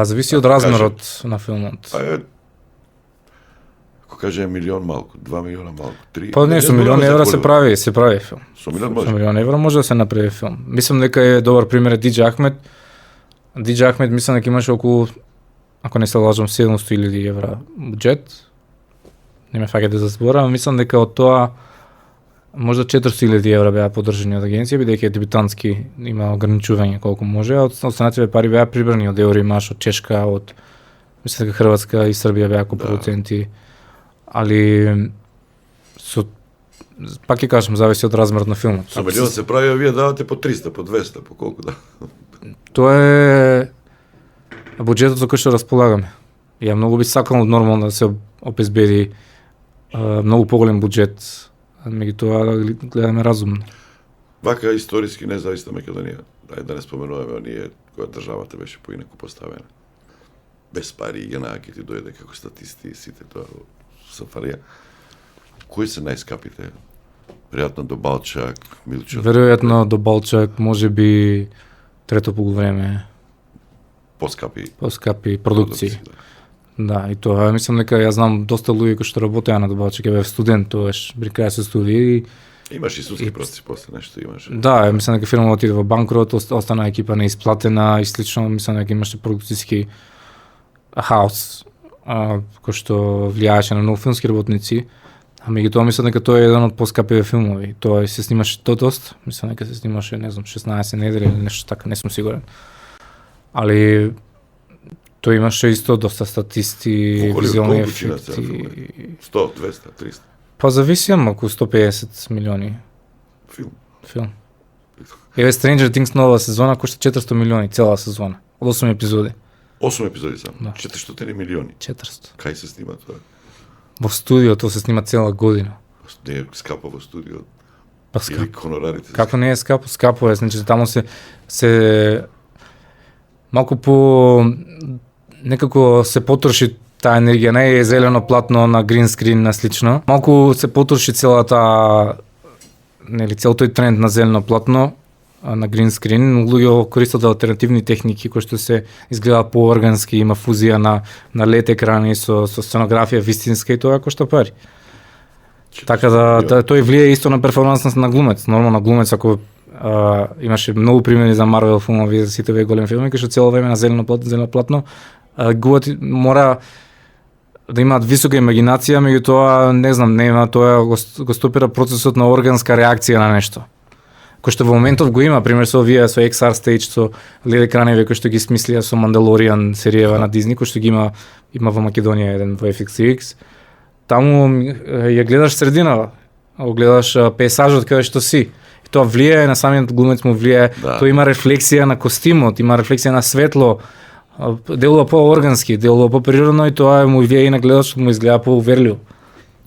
Зависи од размерот на филмот. Ако каже милион малку, 2 милиона малку, 3. Па не, со милион евра се прави филм. Со милион може. Со милион евра може да се направи филм. Мислам дека е добар пример Диџе Ахмед. Диџе Ахмед мислам дека имаше околу, ако не се лажам, 700.000 евра буџет. Не ме фаќате за збора, мислам дека од тоа можда 400.000 евра беа поддржани од агенција, бидејќи е дебютантски, има ограничување колку може, а од останативе пари беа прибрани од Евроимаш, од Чешка, од мислам дека Хрватска и Србија беа продуценти. Али пак ќе кажам, зависи од размерот на филмот. Со милион се прави, а вие давате по 300, по 200, по колку да? Тоа е буџетот со кој што располагаме. Ја многу би сакал нормално да се обезбеди многу поголем буџет, меѓутоа да гледаме разумно. Вака историски независна Македонија, да не споменуваме оние која државата беше поинаку поставена. Без пари и гена ќе ти дојде како статисти сите тоа во Сафарија. Кои се најскапите? Веројатно до Балчак, Милчо. Веројатно до Балчак, можеби трето полувреме. Поскапи продукции. Да, и тоа мислам дека ја знам доста луѓе кои што работеа на Балчак, бев студент тоаш, при крај се студии. Имаш и судски процеси после нешто имаше. Да, мислам дека фирма отиде во банкрот, остана екипа неисплатена и слично, мислам дека имаше продукциски хаос, кој што влијаеше на многу филмски работници. Меѓутоа мислам дека тоа е еден од поскапиве филмови. Тоа се снимаше доста, мислам дека се снимаше, не знам, 16 недели или нешто така, не сум сигурен. Али тоа имаше исто доста статисти, визуални ефекти. 100, 200, 300. Па зависи, околу 150 милиони. Филм. Еве Stranger Things нова сезона кошта 400 милиони цела сезона, од 8 епизоди. 8 епизоди само. Да. 400 милиони. 400. Кај се снима тоа? Во студио тоа се снима цела година. Не е скапо во студио. Па Или хонорарите. Како не е скапо? Скапо е, значи таму се малку по некако се потроши таа енергија, не е зелено платно на грин скрин на слично. Малку се потроши целата цел тој тренд на зелено платно на грин скрин. Луѓе користат алтернативни техники кои што се изгледаат пооргански, има фузија на лед екрани со сценографија вистинска и тоа кошта пари. Така да тој влие исто на перформансност на глумец. Нормално глумец ако имаше многу примери за Марвел филмови, за сите овие големи филми, кои што цело време на зелено платно мора да имаат висока имагинација, меѓутоа не знам, нема тоа го стопира процесот на органска реакција на нешто. Кој што во моментов го има, пример со овие со XR Stage, со LED екраневи кои што ги смислија со Mandalorian серијава на Disney, кој што ги има во Македонија еден во FXX. Таму ја гледаш срединава, го гледаш пейзажот каде што си. И тоа влијае на самиот глумец, му влијае, тоа има рефлексија на костимот, има рефлексија на светло, делува по-органски, делува по-природно и тоа му влијае и на гледачот, му изгледа по-уверливо.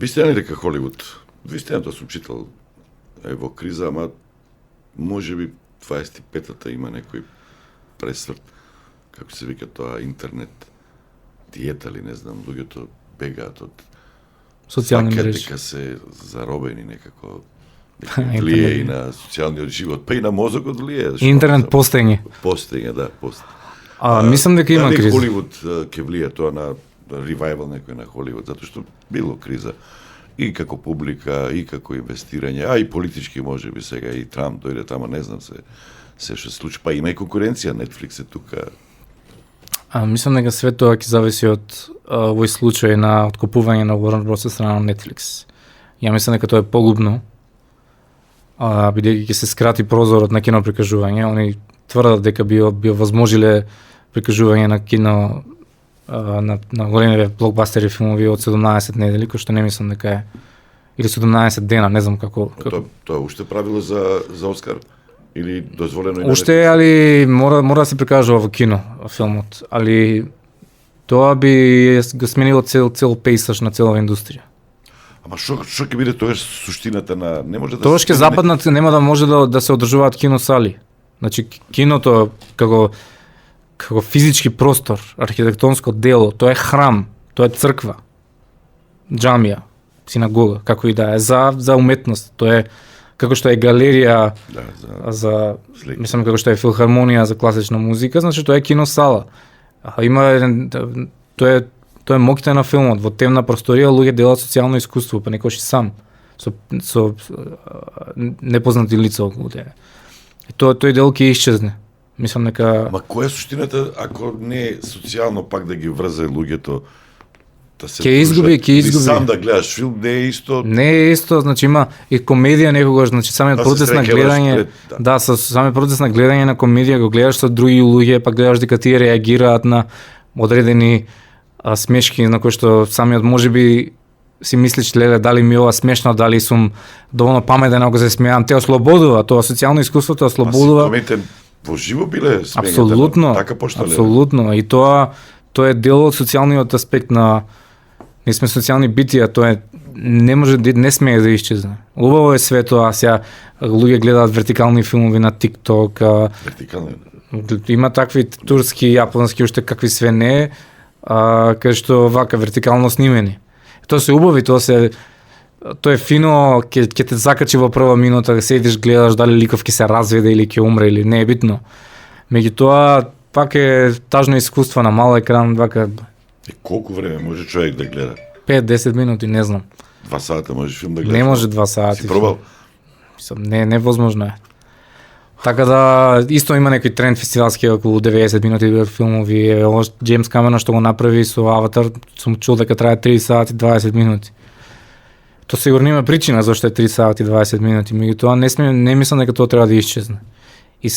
Вистина ли дека Холивуд? Вистина тоа сум читал во криза, ама можеби 25-та има некој пресврт, како се вика тоа, интернет, диета ли, не знам, луѓето бегаат од Социјални сваќаат мрежи. дека се заробени некако, влие и на социјалниот живот, па и на мозокот влие. Интернет постење. Постење, да, постење. Мислам дека има Дали криза. Холивуд ќе влие тоа на ревајвал некој на Холивуд, затоа што било криза и како публика, и како инвестирање, а и политички можеби сега и Трамп дојде тама, не знам се што се случи, па има и конкуренција, Netflix е тука. Мислам дека све тоа ќе зависи од овој случај на откупување на Warner Bros. Од страна на Netflix. Ја мислам дека тоа е погубно, бидејќи ќе се скрати прозорот на киноприкажување. Они тврдат дека био возможиле прикажување на кино на големите блокбастери филмови од 17 недели, кој што не мислам дека е, или 17 дена, не знам како. Тоа уште правило за Оскар или дозволено и на Уште е, али мора да се прикажува во кино филмот, али тоа би го сменило цел пейсаж на целава индустрија. Ама што ќе биде тоа суштината на не може да Тоа ќе западнат, нема да може да се одржуваат киносали. Значи киното како физички простор, архитектонско дело, тоа е храм, тоа е црква, џамија, синагога, како и да е, за уметност. Тоа е како што е галерија за мислам како што е филхармонија за класична музика, значи тоа е киносала. Има тоа е моќта на филмот. Во темна просторија луѓе делат социјално искуство, па некојаш и сам со непознати лица околу тебе. И тој дел ќе исчезне. Мислам дека Ма која е суштината ако не е социјално пак да ги врзе луѓето да се Ќе изгуби. Сам да гледаш филм не е исто. Не е исто, значи има и комедија некогаш, значи самиот процес на гледање, со самиот процес на гледање на комедија го гледаш со други луѓе, па гледаш дека тие реагираат на одредени смешки на кои што самиот можеби си мислиш леле дали ми ова смешно, дали сум доволно паметен ако се смеам, те ослободува, тоа социјално искуство те ослободува. Во живо биле смењата. Апсолутно, Така поштале. апсолутно. И тоа е дел од социјалниот аспект на ние сме социјални битија, тоа е не смее да исчезне. Убаво е све тоа, сега луѓе гледаат вертикални филмови на TikTok, Вертикални. има такви турски, јапонски, уште какви све не, кај што вака вертикално снимени. Тоа се убави, тоа е фино, ќе те закачи во прва минута, седиш, гледаш дали ликов ќе се разведе или ќе умре или не е битно. Меѓутоа, пак е тажно искуство на мал екран, вака. Колку време може човек да гледа? 5-10 минути, не знам. 2 сата можеш филм да гледаш? Не може 2 сати. Си пробал? Невозможно е. Така да, исто има некој тренд фестивалски околу 90 минути филмови. Джеймс Камерон што го направи со Аватар, сум чул дека трае 3 сати 20 минути. То сигурно има причина зашто е 3 сати 20 минути, меѓутоа не мислам дека тоа треба да исчезне. И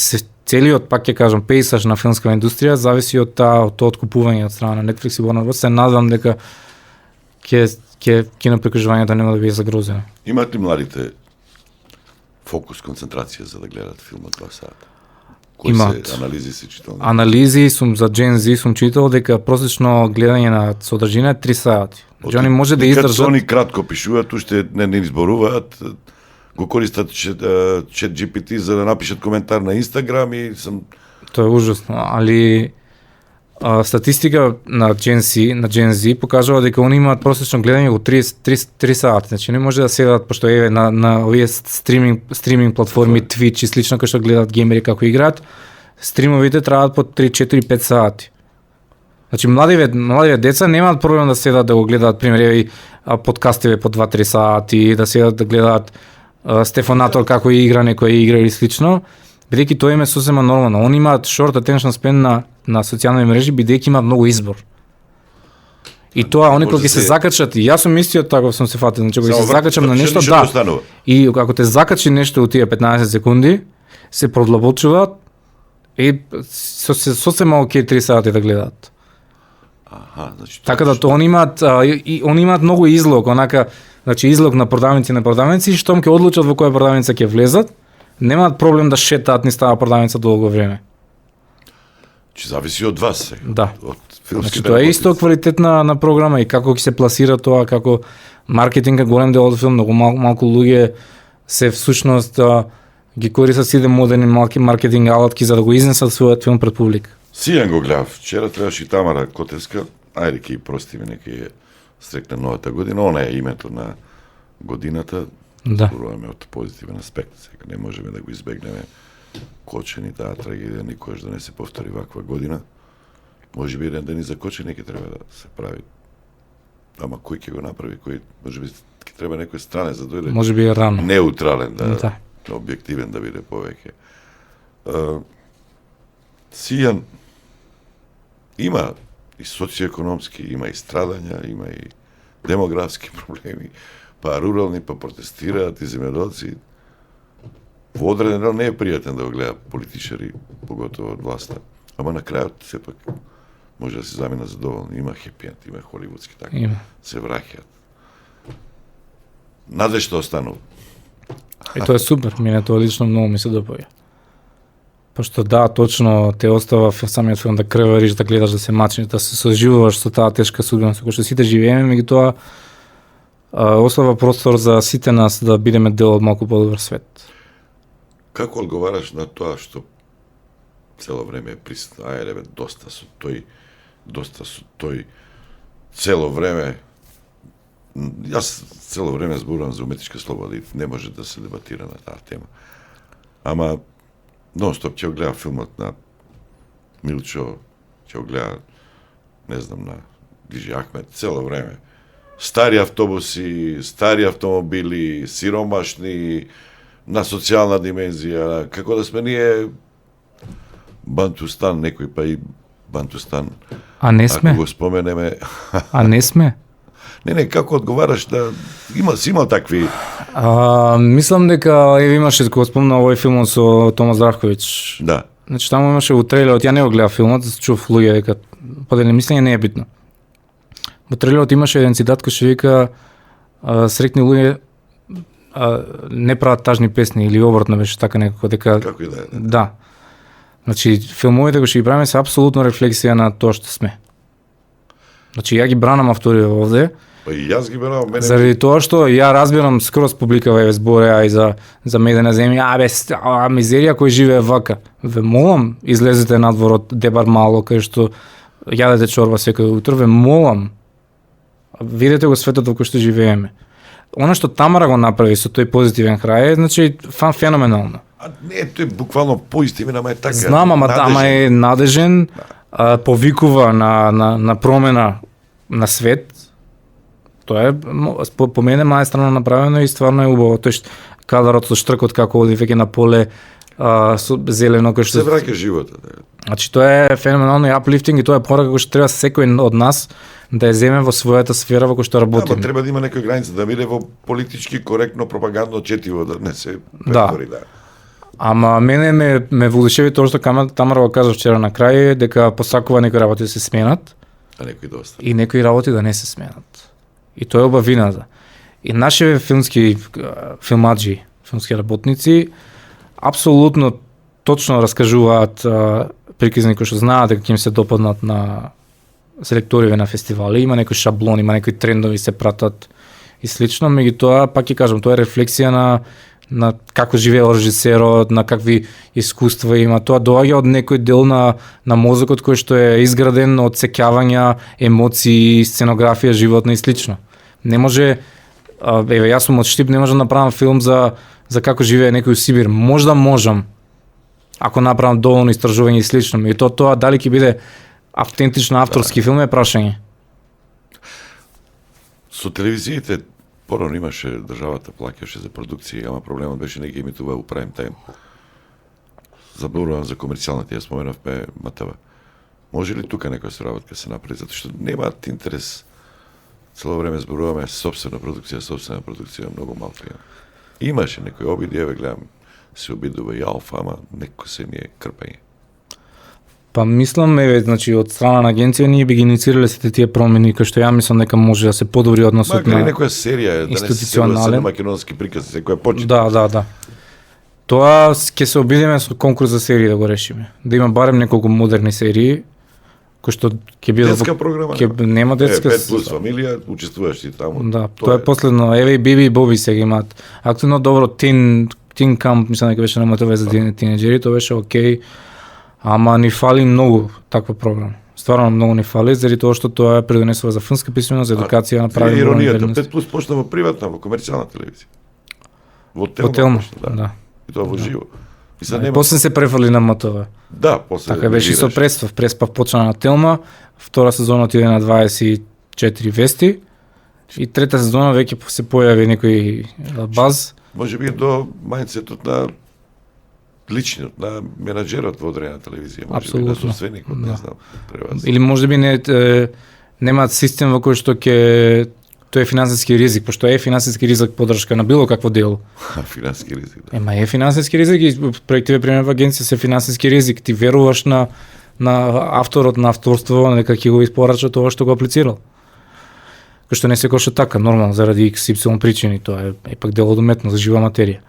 целиот, пак ќе кажам, пейсаж на филмска индустрија зависи од тоа откупување од страна на Netflix и Warner Bros. Се надам дека ќе киноприкажувањето нема да биде загрозено. Имаат ли младите фокус, концентрација за да гледат филмот 2 сата? Имаат. Анализи се читал? Анализи сум за Gen Z сум читал дека просечно гледање на содржина е 3 сати. Значи они може да издржат. Они кратко пишуваат, уште не изборуваат, го користат чат GPT за да напишат коментар на Инстаграм и Тоа е ужасно, али статистика на Gen Z покажува дека они имаат просечно гледање во 3 сати. Значи не може да седат пошто еве на овие стриминг платформи Twitch и слично кои што гледаат геймери како играат, стримовите траат по 3-4-5 сати. Значи младиве деца немаат проблем да седат да го гледаат пример подкастиве по 2-3 сати, да седат да гледаат Стефанатор како игра некоја игра или слично, бидејќи тоа им е сосема нормално. Они имаат short attention span на социјални мрежи бидејќи имаат многу избор. И тоа они кога ќе се закачат, и јас сум истиот таков сум се фатил, значи кога се закачам на нешто, да. И ако те закачи нешто у тие 15 секунди, се продлабочуваат и сосема окей 3 сати да гледаат. Значи, така да тоа они имаат многу излог, онака, значи излог на продавници и штом ќе одлучат во која продавница ќе влезат, немаат проблем да шетаат низ таа продавница долго време. Че зависи од вас сега. Да. Од филмските. Значи тоа е исто квалитет на програма и како ќе се пласира тоа, како маркетинг е голем дел од филм, многу малку луѓе се всушност ги користат сите модерни маркетинг алатки за да го изнесат својот филм пред публика. Сијан го гледав, вчера требаше и Тамара Котевска ајде ке и простиме, нека ја срекне новата година, она е името на годината, Да. зборуваме од позитивен аспект, сега не можеме да го избегнеме Кочен и таа трагедија, никогаш да не се повтори ваква година. Може би еден ден и за Кочен ќе треба да се прави. Ама кој ќе го направи, кој, може би ќе треба некој стране за дојде. Може би е рано. Неутрален, Да. објективен да биде повеќе. Сијан има и социоекономски, има и страдања, има и демографски проблеми, па рурални, па протестираат и земјоделци. Во одреден дел не е пријатен да го гледа политичари, поготово од власта. Ама на крајот сепак може да се замина задоволни. Има хепи-енд, има холивудски така. Има. Се враќаат. Надежда останува. И тоа е супер, мене тоа лично многу ми се допаѓа. Пошто да, точно те остава самиот филм да крвариш, да гледаш, да се мачиш, да се соживуваш со таа тешка судбина со која што сите живееме, меѓутоа остава простор за сите нас да бидеме дел од малку подобар свет. Како одговараш на тоа што цело време е присутно? Ајде бе, доста со тој, цело време. Јас цело време зборувам за уметничка слобода и не може да се дебатира на таа тема. Ама нон-стоп ќе го гледа филмот на Милчо, ќе го гледа, не знам, на Диджи Ахмед, цело време. Стари автобуси, стари автомобили, сиромашни, на социјална димензија, како да сме ние Бантустан, некој па и Бантустан. А не сме? Ако го споменеме, А не сме? не, како одговараш да има такви. Мислам дека имаше кога спомна овој филм со Томас Здравковиќ. Да. Значи таму имаше во трейлерот, ја не го гледав филмот, чув луѓе дека поделени мислење не е битно. Во трейлерот имаше еден цитат кој што вика срекни луѓе не прават тажни песни или обратно беше така некако дека Како и да е. да. Значи филмовите кои што ги правиме се апсолутно рефлексија на тоа што сме. Значи ја ги бранам авторите овде, Па и јас ги берам, мене заради тоа што ја разбирам скроз публикава е збореа и за медена земја, мизерија кој живее вака. Ве молам, излезете надвор од Дебар Мало кај што јадете чорба секој утро, ве молам. Видете го светот во кој што живееме. Она што Тамара го направи со тој позитивен крај е, значи феноменално. А не, тој буквално поистивен, ама е така. Знам, ама е надежен, повикува на промена на свет. Тоа е по мене маестрално направено и стварно е убаво. Тој кадарот со штркот како оди веќе на поле со зелено кој што се враќа животот. Значи тоа е феноменално и uplifting и тоа е порака кој што треба секој од нас да ја земе во својата сфера во која што работи. Ама треба да има некоја граница да биде во политички коректно пропагандно четиво да не се претвори да. Ама мене ме воодушеви тоа што Тамара го кажа вчера на крај дека посакува некои работи да се сменат, а некои доста. И некои работи да не се сменат. И тоа е убавината. И нашите филмски филмаджи, филмски работници апсолутно точно раскажуваат приказни кои што знаат дека ќе им се допаднат на селекториве на фестивали, има некои шаблони, има некои трендови се пратат и слично, меѓутоа пак ќе кажам, тоа е рефлексија на како живеел режисерот, на какви искуства има. Тоа доаѓа од некој дел на мозокот кој што е изграден од сеќавања, емоции, сценографија, животна и слично. Не може, еве јас сум од Штип, не можам да направам филм за како живее некој у Сибир. Можда можам, ако направам доволно истражување и слично. И тоа дали ќе биде автентично авторски филм е прашање. Со телевизиите порано имаше државата плаќаше за продукција, ама проблемот беше не ги емитува у прайм тајм. Заборувам за комерцијалните, ја споменавме МТВ. Може ли тука некоја соработка се направи, затоа што немаат интерес. Цело време зборуваме сопствена продукција, многу малку има. Имаше некој обиди, еве гледам, се обидува и Алфа, ама некој се ми е крпање. Па мислам, еве, значи од страна на агенција ние би ги инициирале сите тие промени кои што ја мислам дека може да се подобри односот на некоја серија, да не се институционален македонски прикази, секоја почне. Да. Тоа ќе се обидеме со конкурс за серии да го решиме. Да има барем неколку модерни серии кои што ќе биде детска програма. Нема детска. 5 плюс фамилија, учествуваш ти таму. Да, тоа е последно. Еве и Биби и Боби сега имаат. Активно добро Тин Камп, мислам дека беше на МТВ за тинеџери, тоа беше окей. Ама ни фали многу таква програма. Стварно многу ни фали, заради тоа што тоа придонесува за филмска писменост, за едукација на прави иронијата, 5+ почна во приватна, во комерцијална телевизија. Во Телма, почна, да. И тоа во живо. И Да, после се префали на МТВ. Да, после. Така беше со Преспав почна на Телма, втора сезона отиде на 24 вести и трета сезона веќе се појави некој баз. Може би до мајндсетот на личниот, на менаџерот во одредена телевизија, може би на собственикот, не знам, преваз. Или може би немаат систем во кој што ќе тоа е финансиски ризик, пошто е финансиски ризик поддршка на било какво дело. Финансиски ризик, да. Ема е финансиски ризик и проективе пример во агенција се финансиски ризик. Ти веруваш на авторот на авторство, нека ќе го испорача тоа што го аплицирал. Кој што не се коша така, нормално, заради XY причини, тоа е пак дело од уметност, жива материја.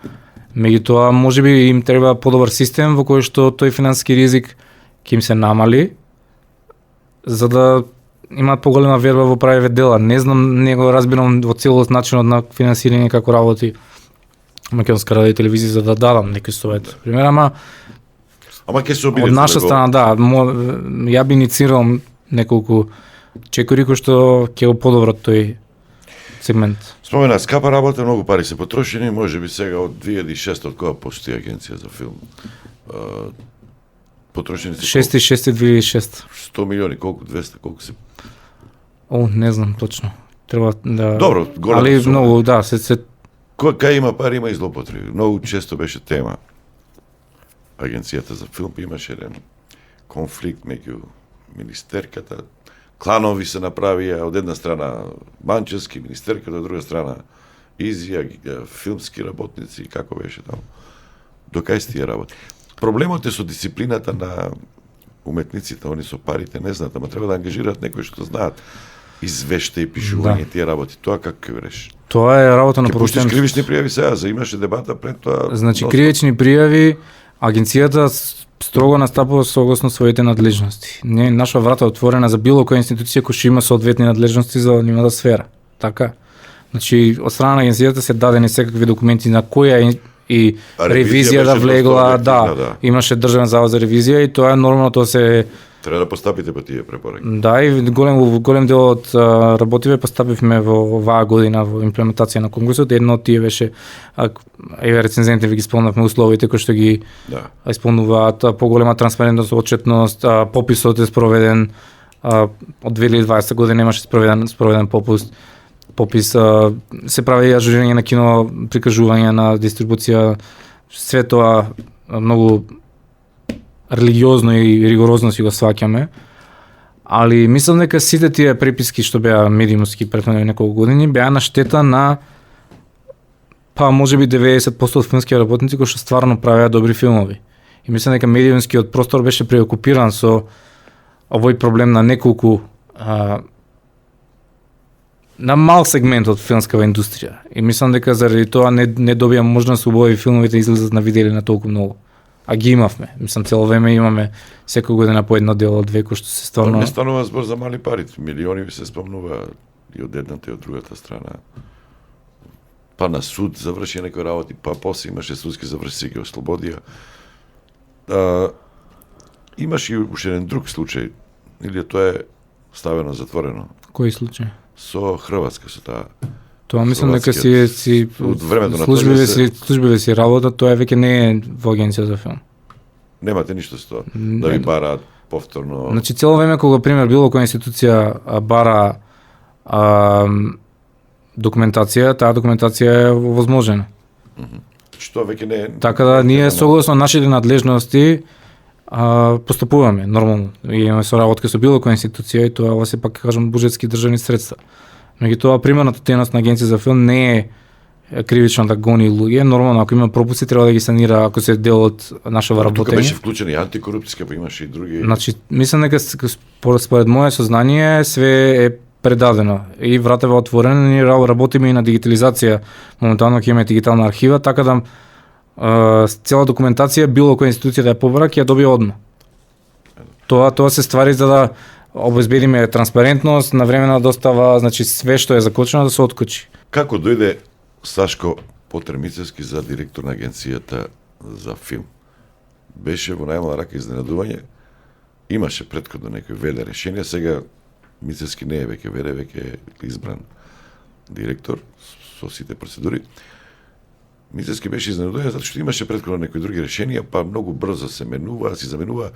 Меѓутоа, можеби им треба подобар систем во кој што тој финансиски ризик ќе им се намали, за да имаат поголема верба во правиве дела. Не знам, не го разбирам во целост начинот на финансирање како работи македонска радио и телевизија, за да дадам некој совет. Пример, ама ќе се обидете. Од наша страна, да, ја би инициирал неколку чекори кои што ќе го подобрат тој сегмент. Спомена, скапа работа, многу пари се потрошени, може би сега од 2006 од кога постои агенција за филм. Потрошени се 6.6.2006. 100 милиони, колку 200, колку се? Не знам точно. Треба да. Добро, голема али сума. многу, да, се Кај има пари, има и злоупотреби. Многу често беше тема. Агенцијата за филм имаше еден конфликт меѓу министерката. Кланови се направија, од една страна Манчевски, министерката, од друга страна Изија, филмски работници, како беше таму. До кај сте тие работи? Проблемот е со дисциплината на уметниците, они со парите не знаат, ама треба да ангажираат некои што знаат извешта и пишување тие работи. Тоа како ќе реши? Тоа е работа на Ќе пуштиш поштеност. кривични пријави сега, за имаше дебата пред тоа. Значи кривични пријави, агенцијата строго настапува согласно своите надлежности. Не, наша врата е отворена за било која институција која што има соодветни надлежности за нивната сфера. Така. Значи, од страна на агенцијата се дадени секакви документи на која и ревизија да влегла, да, имаше Државен завод за ревизија и тоа е нормално, тоа се треба да постапите по тие препораки. Да, и голем дел од работиве постапивме во оваа година во имплементација на конкурсот. Едно од тие беше рецензентите ви ги спомнавме условите кои што ги исполнуваат, поголема транспарентност, отчетност, пописот е спроведен од 2020 година немаше спроведен попис, се прави ажурирање на кино, прикажување на дистрибуција, све тоа многу религиозно и ригорозно си го сваќаме, али мислам дека сите тие преписки што беа медиумски претходни неколку години беа на штета на можеби 90% од филмски работници кои што стварно правеа добри филмови. И мислам дека медиумскиот простор беше преокупиран со овој проблем на неколку на мал сегмент од филмскава индустрија. И мислам дека заради тоа не добија можност убави филмовите излезат на видео на толку многу. А ги имавме. Мислам, цело време имаме секоја година по едно дело, две, кои што се стварно... Не станува збор за мали пари, милиони се спомнува и од едната и од другата страна. Па на суд заврши некои работи, па после имаше судски заврши, ги ослободија. Имаше и уште еден друг случај, или тоа е ставено затворено? Кој случај? Со Хрватска, со таа. Тоа мислам дека си од времето на службиве си работа, тоа веќе не е во агенција за филм. Немате ништо со тоа. Да ви бараат повторно. Значи цело време кога пример било која институција бара документација, таа документација е возможена. Што веќе не е. Така да ние согласно нашите надлежности постапуваме нормално. И имаме соработка со било која институција и тоа се пак кажам буџетски државни средства. Меѓутоа примерната дејност на агенција за филм не е кривично да гони луѓе, нормално ако има пропуси треба да ги санира ако се дел од нашава работење. Тука беше вклучен и антикорупцијска, па имаше и други. Значи мислам дека според мое сознание све е предадено и вратата е отворена, ние работиме и на дигитализација. Моментално ќе имаме дигитална архива, така да цела документација било која институција да ја побара ќе ја добие одма. Тоа се ствари за да обезбедиме транспарентност, навремена достава, значи све што е закочено да се откочи. Како дојде Сашко Потермицевски за директор на агенцијата за филм? Беше во најмала рака изненадување имаше претходно некој ВД решение, сега Мицевски не е веќе ВД, веќе е избран директор со сите процедури. Мицевски беше изненаден затоа што имаше претходно некои други решенија, па многу брзо се менува, се заменува.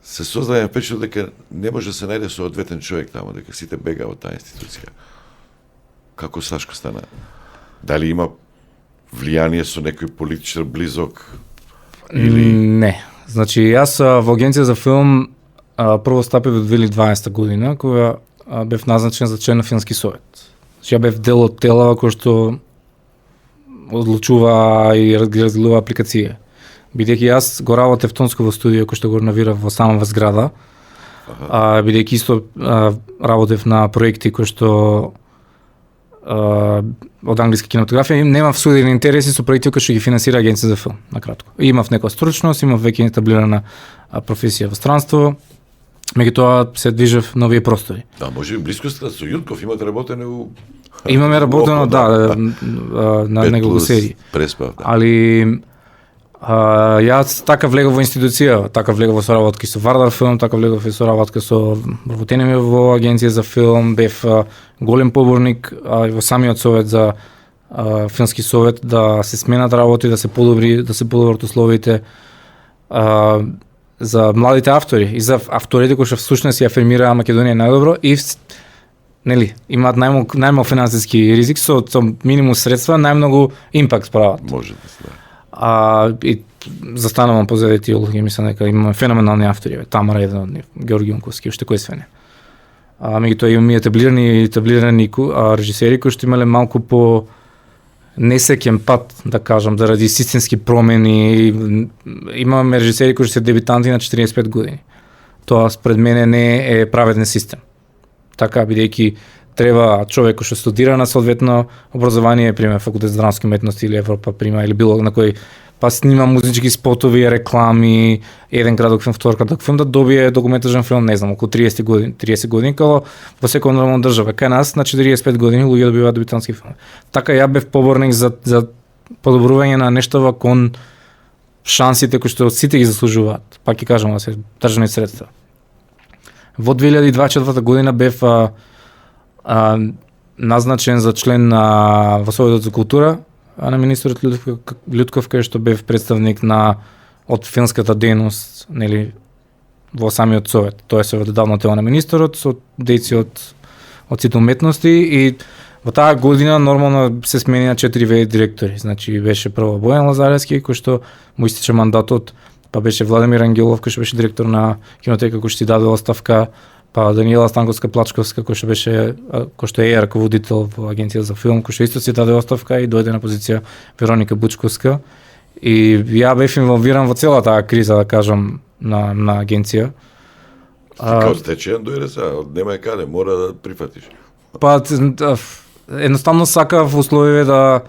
Се создаде впечатлок дека не може да се најде соодветен човек таму, дека сите бега од таа институција. Како Сашко стана? Дали има влијание со некој политичар близок? Не. Значи, јас во Агенција за филм прво стапив во 2012 година, кога бев назначен за член на Филмски совет. Значи, ја бев дел од тела кој што одлучува и разгледува апликација. Бидејќи јас го работев тонсково студио кој што го навирав во самава зграда, бидејќи исто работев на проекти кои што од англиска кинематографија, немав судени интереси со проекти кои што ги финансира Агенција за филм, на кратко. Имав некоја стручност, имав веќе етаблирана професија во странство, меѓутоа се движев нови простори. Да, може би блискоста со Јутков имате работене у Имаме работено, на неколку серии. Преспав, да. Али јас така влегов во институција, така влегов во соработки со Вардар филм, така влегов и соработка со вработене во Агенција за филм, бев голем поборник во самиот совет за Филмски совет да се сменат работи, да се подобрат условите за младите автори и за авторите кои што всушност ја афирмираа Македонија најдобро и нели имаат најмал финансиски ризик со минимум средства, најмногу импакт прават. Може да се. И застанувам позади тие улоги, мислам дека имаме феноменални автори, Тамара еден од нив, Георги Јунковски, уште кој све не. Меѓутоа имаме етаблирани режисери кои што имале малку по несеќен пат, да кажам, заради системски промени. Имаме режисери кои што се дебитанти на 45 години. Тоа спред мене не е праведен систем. Така, бидејќи треба човек кој што студира на соодветно образование, пример факултет за драмски уметности или Европа, прима или било на кој па снима музички спотови, реклами, еден краток филм, втор краток филм, да добие документарен филм, не знам, околу 30 години, као во секоја нормална држава. Кај нас на 45 години луѓе добиваат дебитантски филм. Така ја бев поборник за подобрување на нештова кон шансите кои што сите ги заслужуваат. Пак ќе кажам, да се државни средства. Во 2024 година бев назначен за член во Советот за култура на министерот Љутков, кај што бев представник од филмската дејност, нели, во самиот совет. Тоа е советодавно тело на министерот со дејци од сите уметности и во таа година нормално се смени на 4 ВД директори. Значи беше прво Бојан Лазаревски кој што му истече мандатот, па беше Владимир Ангелов кој што беше директор на кинотека кој што ти даде оставка, па Даниела Станковска-Плачковска кој што е раководител во Агенција за филм, кој што исто си даде оставка и дојде на позиција Вероника Бучковска. И ја бев инволвиран во целата таа криза, да кажам, на агенција. Како стечен дојде сега, нема каде, мора да прифатиш. Па едноставно сакав условиве да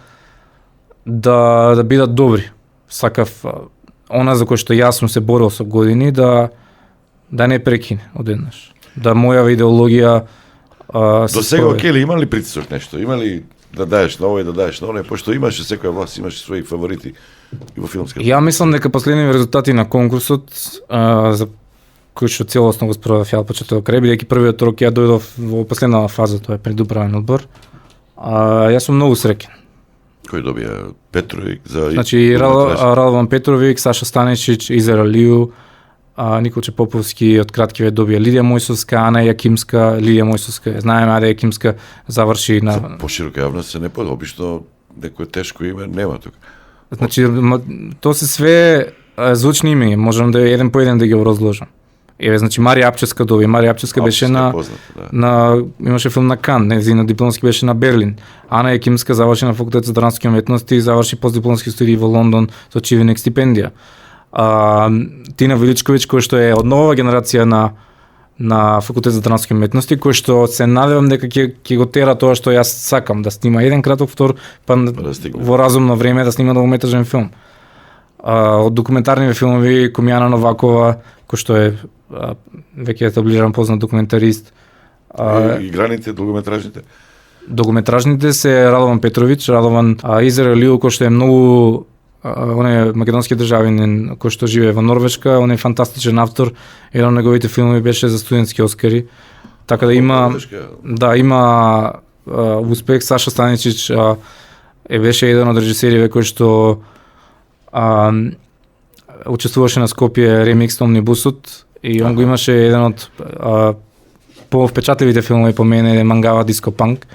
бидат добри. Сакав она за кој што јас сум се борил со години да не прекине одеднаш. Да мојава идеологија До сега окей ли, има ли притисок нешто? Има ли да даеш на овој, да даеш на оној, пошто имаше секоја власт, имаше своји фаворити и во филмската. Ја мислам дека последни резултати на конкурсот за кој што целосно го спроведав ја од почеток до крај, бидејќи првиот рок ја дојдов во последната фаза, тоа е предуправен одбор. Јас сум многу среќен. Кој добија Петровик за Значи Радован Петровик, Саша Станичич, Изера Лиу, Николче Поповски од кратки ве добија Лидија Мојсовска, Ана Јакимска, Лидија Мојсовска, знаеме Ада Јакимска заврши на за поширока јавност се не познава, обично некој тешко име нема тука. Значи тоа се све звучни имиња, можам да еден по еден да ги разложам. Еве, значи Марија Апчевска добија, Марија Апчевска беше имаше филм на Кан, незина дипломски беше на Берлин. Ана Јакимска заврши на факултет за драмски уметности и заврши постдипломски студии во Лондон со Чивенек стипендија. Тина Величковиќ, кој што е од нова генерација на факултет за драмски уметности, кој што се надевам дека ќе го тера тоа што јас сакам, да снима еден краток втор, па во разумно време да снима долгометражен филм. Од документарни филмови Комјана Новакова, кој што е веќе етаблиран познат документарист. И граните долгометражните? Документражните се Радован Петровиќ, Изера Лиу, кој што е многу он е македонски државинин кој што живее во Норвешка, он е фантастичен автор, еден од неговите филмови беше за студентски оскари. Така да има има успех. Саша Станичич беше еден од режисериве кој што учествуваше на Скопје ремикс на Омнибусот и он го имаше еден од повпечатливите филмови по мене Мангава Диско Панк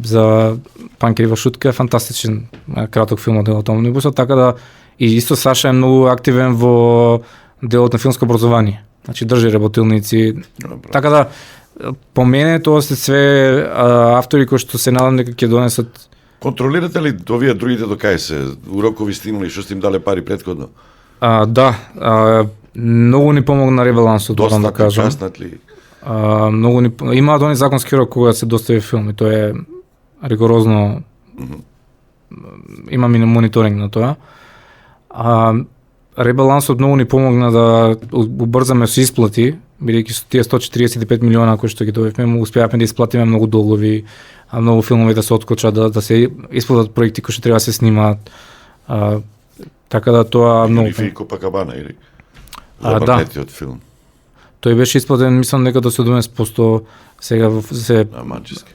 за панкери во шутка, фантастичен краток филм од делот Омнибусот, така да и исто Саша е многу активен во делот на филмско образование. Значи држи работилници. Така да по мене тоа се све автори кои што се надам дека ќе донесат. Контролирате ли овие другите до кај се? Урокови стимули, што сте им дале пари претходно? Да, многу ни помогна ребалансот, морам да кажам. Каснат ли? Многу ни имаат они законски рок кога се достави филм и тоа е ригорозно. Има мониторинг на тоа. Ребалансот многу ни помогна да убрзаме со исплати, бидејќи со тие 145 милиона кои што ги добивме, успеавме да исплатиме многу долгови, многу филмови да се откочат, да се исплатат проекти кои што треба да се снимаат. Така да тоа многу. Или Копакабана или да. Филм. Тој беше исплатен, мислам дека до 70%, сега се манчески.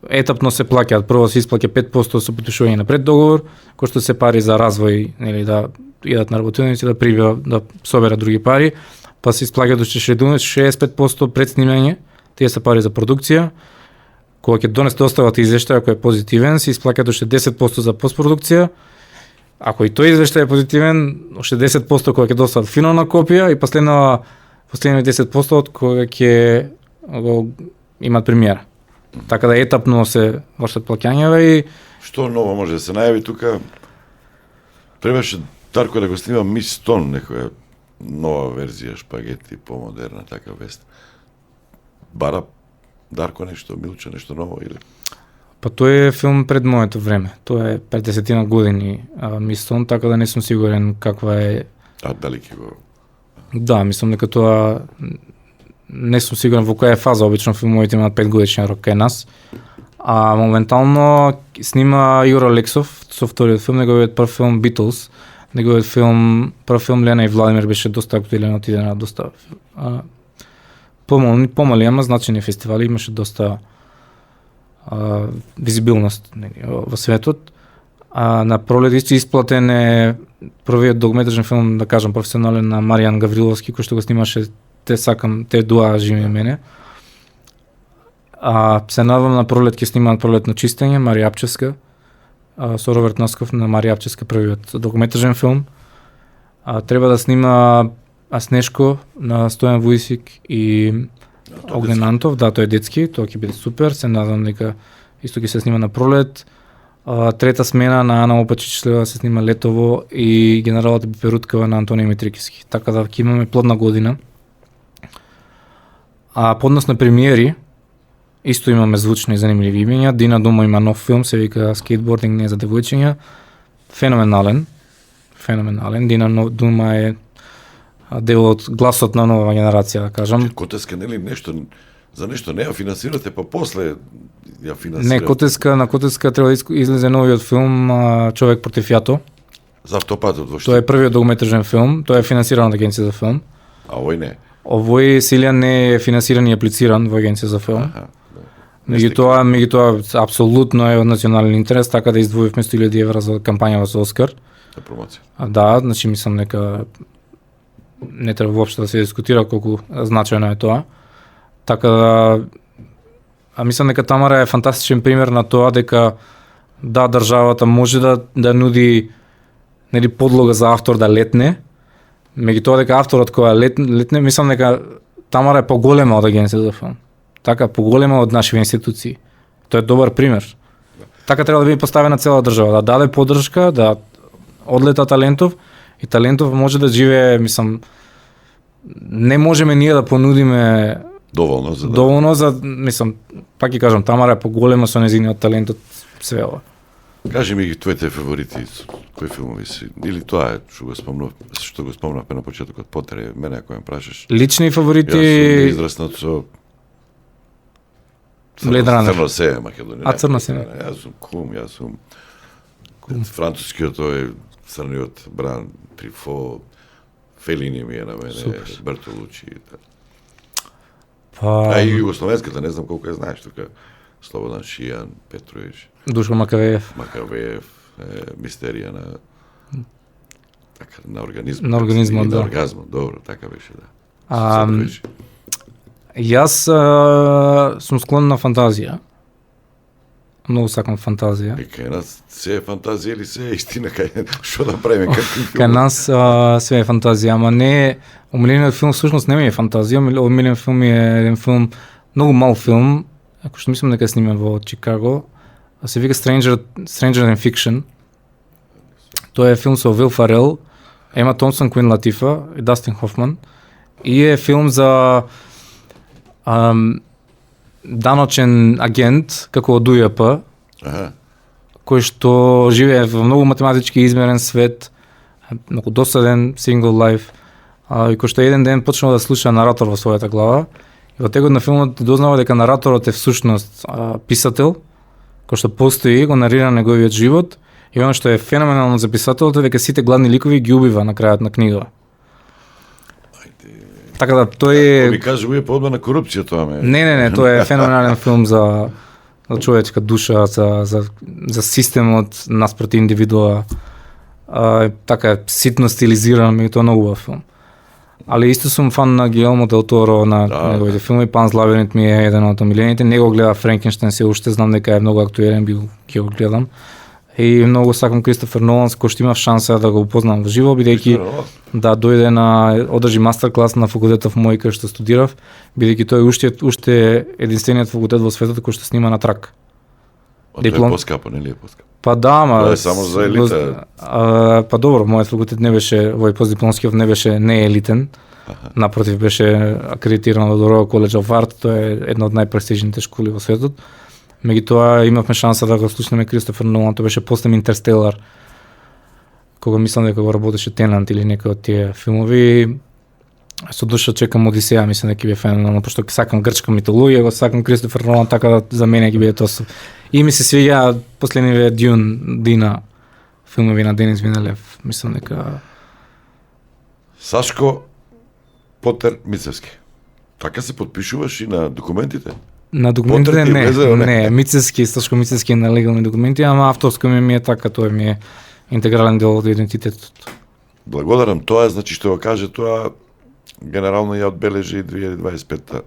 Етапно се плаќаат. Прво се исплаќа 5% со потпишување на преддоговор, кој што се пари за развој, нели, да идат на работилници, да соберат други пари, па се исплаќа до 65% пред снимање, тие се пари за продукција. Кога ќе донесете остават извештај, ако е позитивен, се исплаќа до 10% за постпродукција. Ако и тој извештај е позитивен, уште 10% кога ќе достават финална копија и последните 10% од кога ќе имат премиера. Така да етапно се вршат плаќањава и што ново може да се најави тука? Требаше Дарко да го снима Мис Тон, некоја нова верзија шпагети, помодерна така вест. Бара Дарко нешто, Милче нешто ново или? Па тој е филм пред моето време. Тоа е пред 10 години Мис Тон, така да не сум сигурен каква е. Дали ќе го? Да, мислам дека тоа не сум сигурен во која е фаза, обично филмовите имаат 5 годишен рок кај нас. Моментално снима Јуро Лексов со вториот филм, неговиот прв филм Beatles, неговиот прв филм Лена и Владимир беше доста актуелен, отиде на доста помали, ама значени фестивали, имаше доста визибилност во светот. На пролет исто исплатен е првиот документарен филм, да кажам, професионален на Маријан Гавриловски, кој што го снимаше Те дуа живи мене. Се надевам на пролет ќе снимаат Пролетно чистење, Марија Апчевска, со Роберт Носков на Марија Апчевска, првиот документарен филм. Треба да снима Снешко на Стојан Вујсик и Огнен Антов, да, тој е детски, тоа ќе биде супер, се надевам дека исто ќе се снима на пролет. Трета смена на Ана Опачич следва да се снима летово и Генералот Перуткава на Антонија Митрикивски. Така да ќе имаме плодна година. Поднос на премиери исто имаме звучни и занимливи имења. Дина Дума има нов филм, се вика Скейтбординг не за девојчиња. Феноменален. Дина Дума е дел од гласот на нова генерација, да кажам. Котеска нели за нешто не ја финансирате, па после ја финансирате. Не, на Котеска треба да излезе новиот филм Човек против јато. За автопатот во што? Тоа е првиот документарен филм, тоа е финансиран од Агенција за филм. А овој не. Овој Силјан не е финансиран и аплициран во Агенција за филм. Меѓутоа апсолутно е од национален интерес, така да издвоивме 100.000 евра за кампањава за Оскар. За промоција. Да, значи мислам дека не треба воопшто да се дискутира колку значајно е тоа. Така да мислам дека Тамара е фантастичен пример на тоа дека да, државата може да нуди нели подлога за автор да летне. Меѓутоа дека авторот која летне, мислам дека Тамара е поголема од Агенција за филм. Така поголема од нашите институции. Тоа е добар пример. Така треба да биде поставена цела држава, да даде поддршка, да одлета талентов и талентов може да живее, мислам, не можеме ние да понудиме доволно за мислам, пак ќе кажам, Тамара е поголема со нејзиниот талент од све ова. Кажи ми ги твоите фаворити, кои филмови си, или тоа е што го спомнавме на почетокот Потер, мене ако ме прашаш. Лични фаворити. Јас сум израснат со Блейд Ранер. Црно сеја Македонија. Црно сеја. Јас сум кум, јас сум Францускиот тој црниот Бран, Трифо, Фелини ми е на мене, Бертолучи. Па А и југословенската, не знам колку ја знаеш тука. Слободан Шијан, Петрович, Душко Макавеев. Макавеев, мистерија на организмот. На организмот, да. На оргазмот, добро, така беше, да. А, Се беше. Јас сум склон на фантазија. Многу сакам фантазија. И кај нас се е фантазија или се е истина, што да правиме, какви Кај филми? нас све е фантазија, ама не омилениот филм всушност не ми е фантазија, омилен филм ми е еден филм, многу мал филм, ако што мислам дека е снимен во Чикаго, се вика Stranger Than Fiction. Тоа е филм со Вил Фарел, Ема Томпсон, Куин Латифа и Дастин Хофман. И е филм за даночен агент како од УЈП, Аха. кој што живее во многу математички измерен свет, многу досаден, single life, и кој што еден ден почнува да слуша наратор во својата глава, и во текот на филмот дознава дека нараторот е всушност писател, кој што постои, го нарира неговиот живот, и оно што е феноменално за писателот е дека сите гладни ликови ги убива на крајот на книга. Така да, тој Ми кажа, уе подба на корупција тоа ме. Не, тоа е феноменален филм за човечка душа, за системот наспроти индивидуа. Така ситно стилизиран и тоа многу убав филм. Али исто сум фан на Гилермо дел Торо, на неговите филми. Пан's Labyrinth ми е еден од омилените. Не го гледа Франкенштайн се уште, знам дека е многу актуелен, ќе го гледам. И многу сакам Кристофер Нолан, кој што имав шанса да го упознам во живо, бидејќи да дојде на одржи мастер клас на факултетот мој кај што студирав, бидејќи тој уште единствениот факултет во светот кој што снима на трак. Диплом. Тоа е поскапо, нели е поскапо? Па да, ама Тоа е само за елита. Па добро, мојот факултет не беше, во постдипломскиот не беше не елитен. Напротив беше акредитиран од Royal College of Art, тоа е една од најпрестижните школи во светот. Меѓутоа имавме шанса да го слушнеме Кристофер Нолан, тоа беше после Интерстелар, кога мислам дека го работеше Тенант или некој од тие филмови. Со душа чекам Одисеја, мислам дека ќе биде феноменално, пошто сакам грчка митологија, го сакам Кристофер Нолан, така да за мене ќе биде тоа. И ми се свиѓа последниве Дина филмови на Денис Винелев, мислам дека Сашко Потер Мицевски. Така се подпишуваш и на документите? на документите Потер ти влезе, не, Мицевски, Сашко Мицевски е на легални документи, ама авторско ми е така, тоа ми е интегрален дел од идентитетот. Благодарам, тоа значи што го каже тоа генерално ја одбележи 2025-та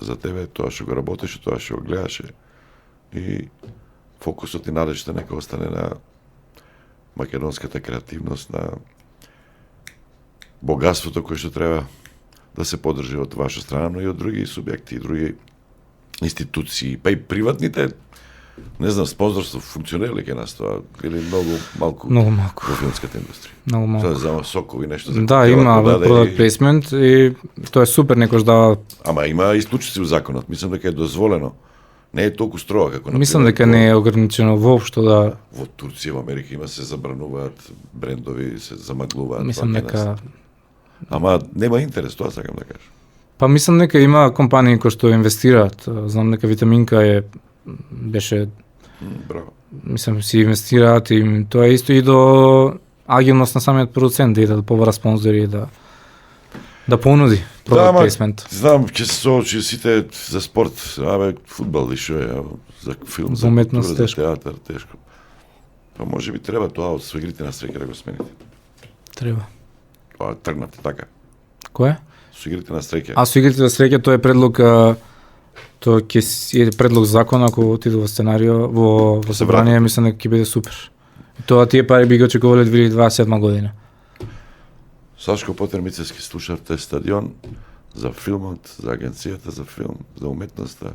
за тебе, тоа што го работеше, тоа што го гледаше и фокусот и надежта нека остане на македонската креативност, на богатството кое што треба да се поддржи од ваша страна, но и од други субјекти, други институции, па и приватните, не знам, спонзорство функционира ли кај нас тоа, или многу малку во филмската индустрија? Многу малку. Тоа за сокови нешто за Да, има продукт плейсмент и тоа е супер, некош да. Ама има исклучици во законот, мислам дека е дозволено. Не е толку строго како на Мислам дека не е ограничено воопшто да. Во Турција, во Америка има се забрануваат брендови, се замаглуваат. Мислам дека Ама нема интерес, тоа сакам да кажам. Па мислам дека има компании кои што инвестираат. Знам дека Витаминка беше Браво. мислам си инвестираат и тоа е исто и до агилност на самиот продуцент да иде да побара спонзори и да понуди продукт плейсмент. Знам, ќе се соочи сите за спорт, фудбал и шо е, за филм, за уметност култура, тешко. за театар тешко. Па може би треба тоа од со игрите на среќа да го смените. Треба. Тоа тргнате така. Кој? Со игрите на среќа. А со игрите на среќа тоа е предлог тоа ќе е предлог закон ако отиде во сценарио во собрание, мислам дека ќе биде супер. И тоа тие пари би ги очекувале 2027 година. Сашко Потер Мицевски, слушавте Стадион за филмот, за агенцијата за филм, за уметноста.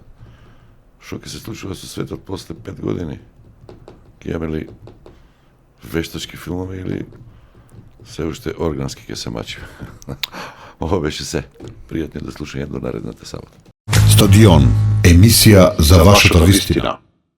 Што ќе се случува со светот после 5 години? Ќе имаме ли вештачки филмови или се уште органски ќе се мачи? Ова беше се. Пријатно да слушање до наредната сабота. Стадион, емисија за вашата вистина.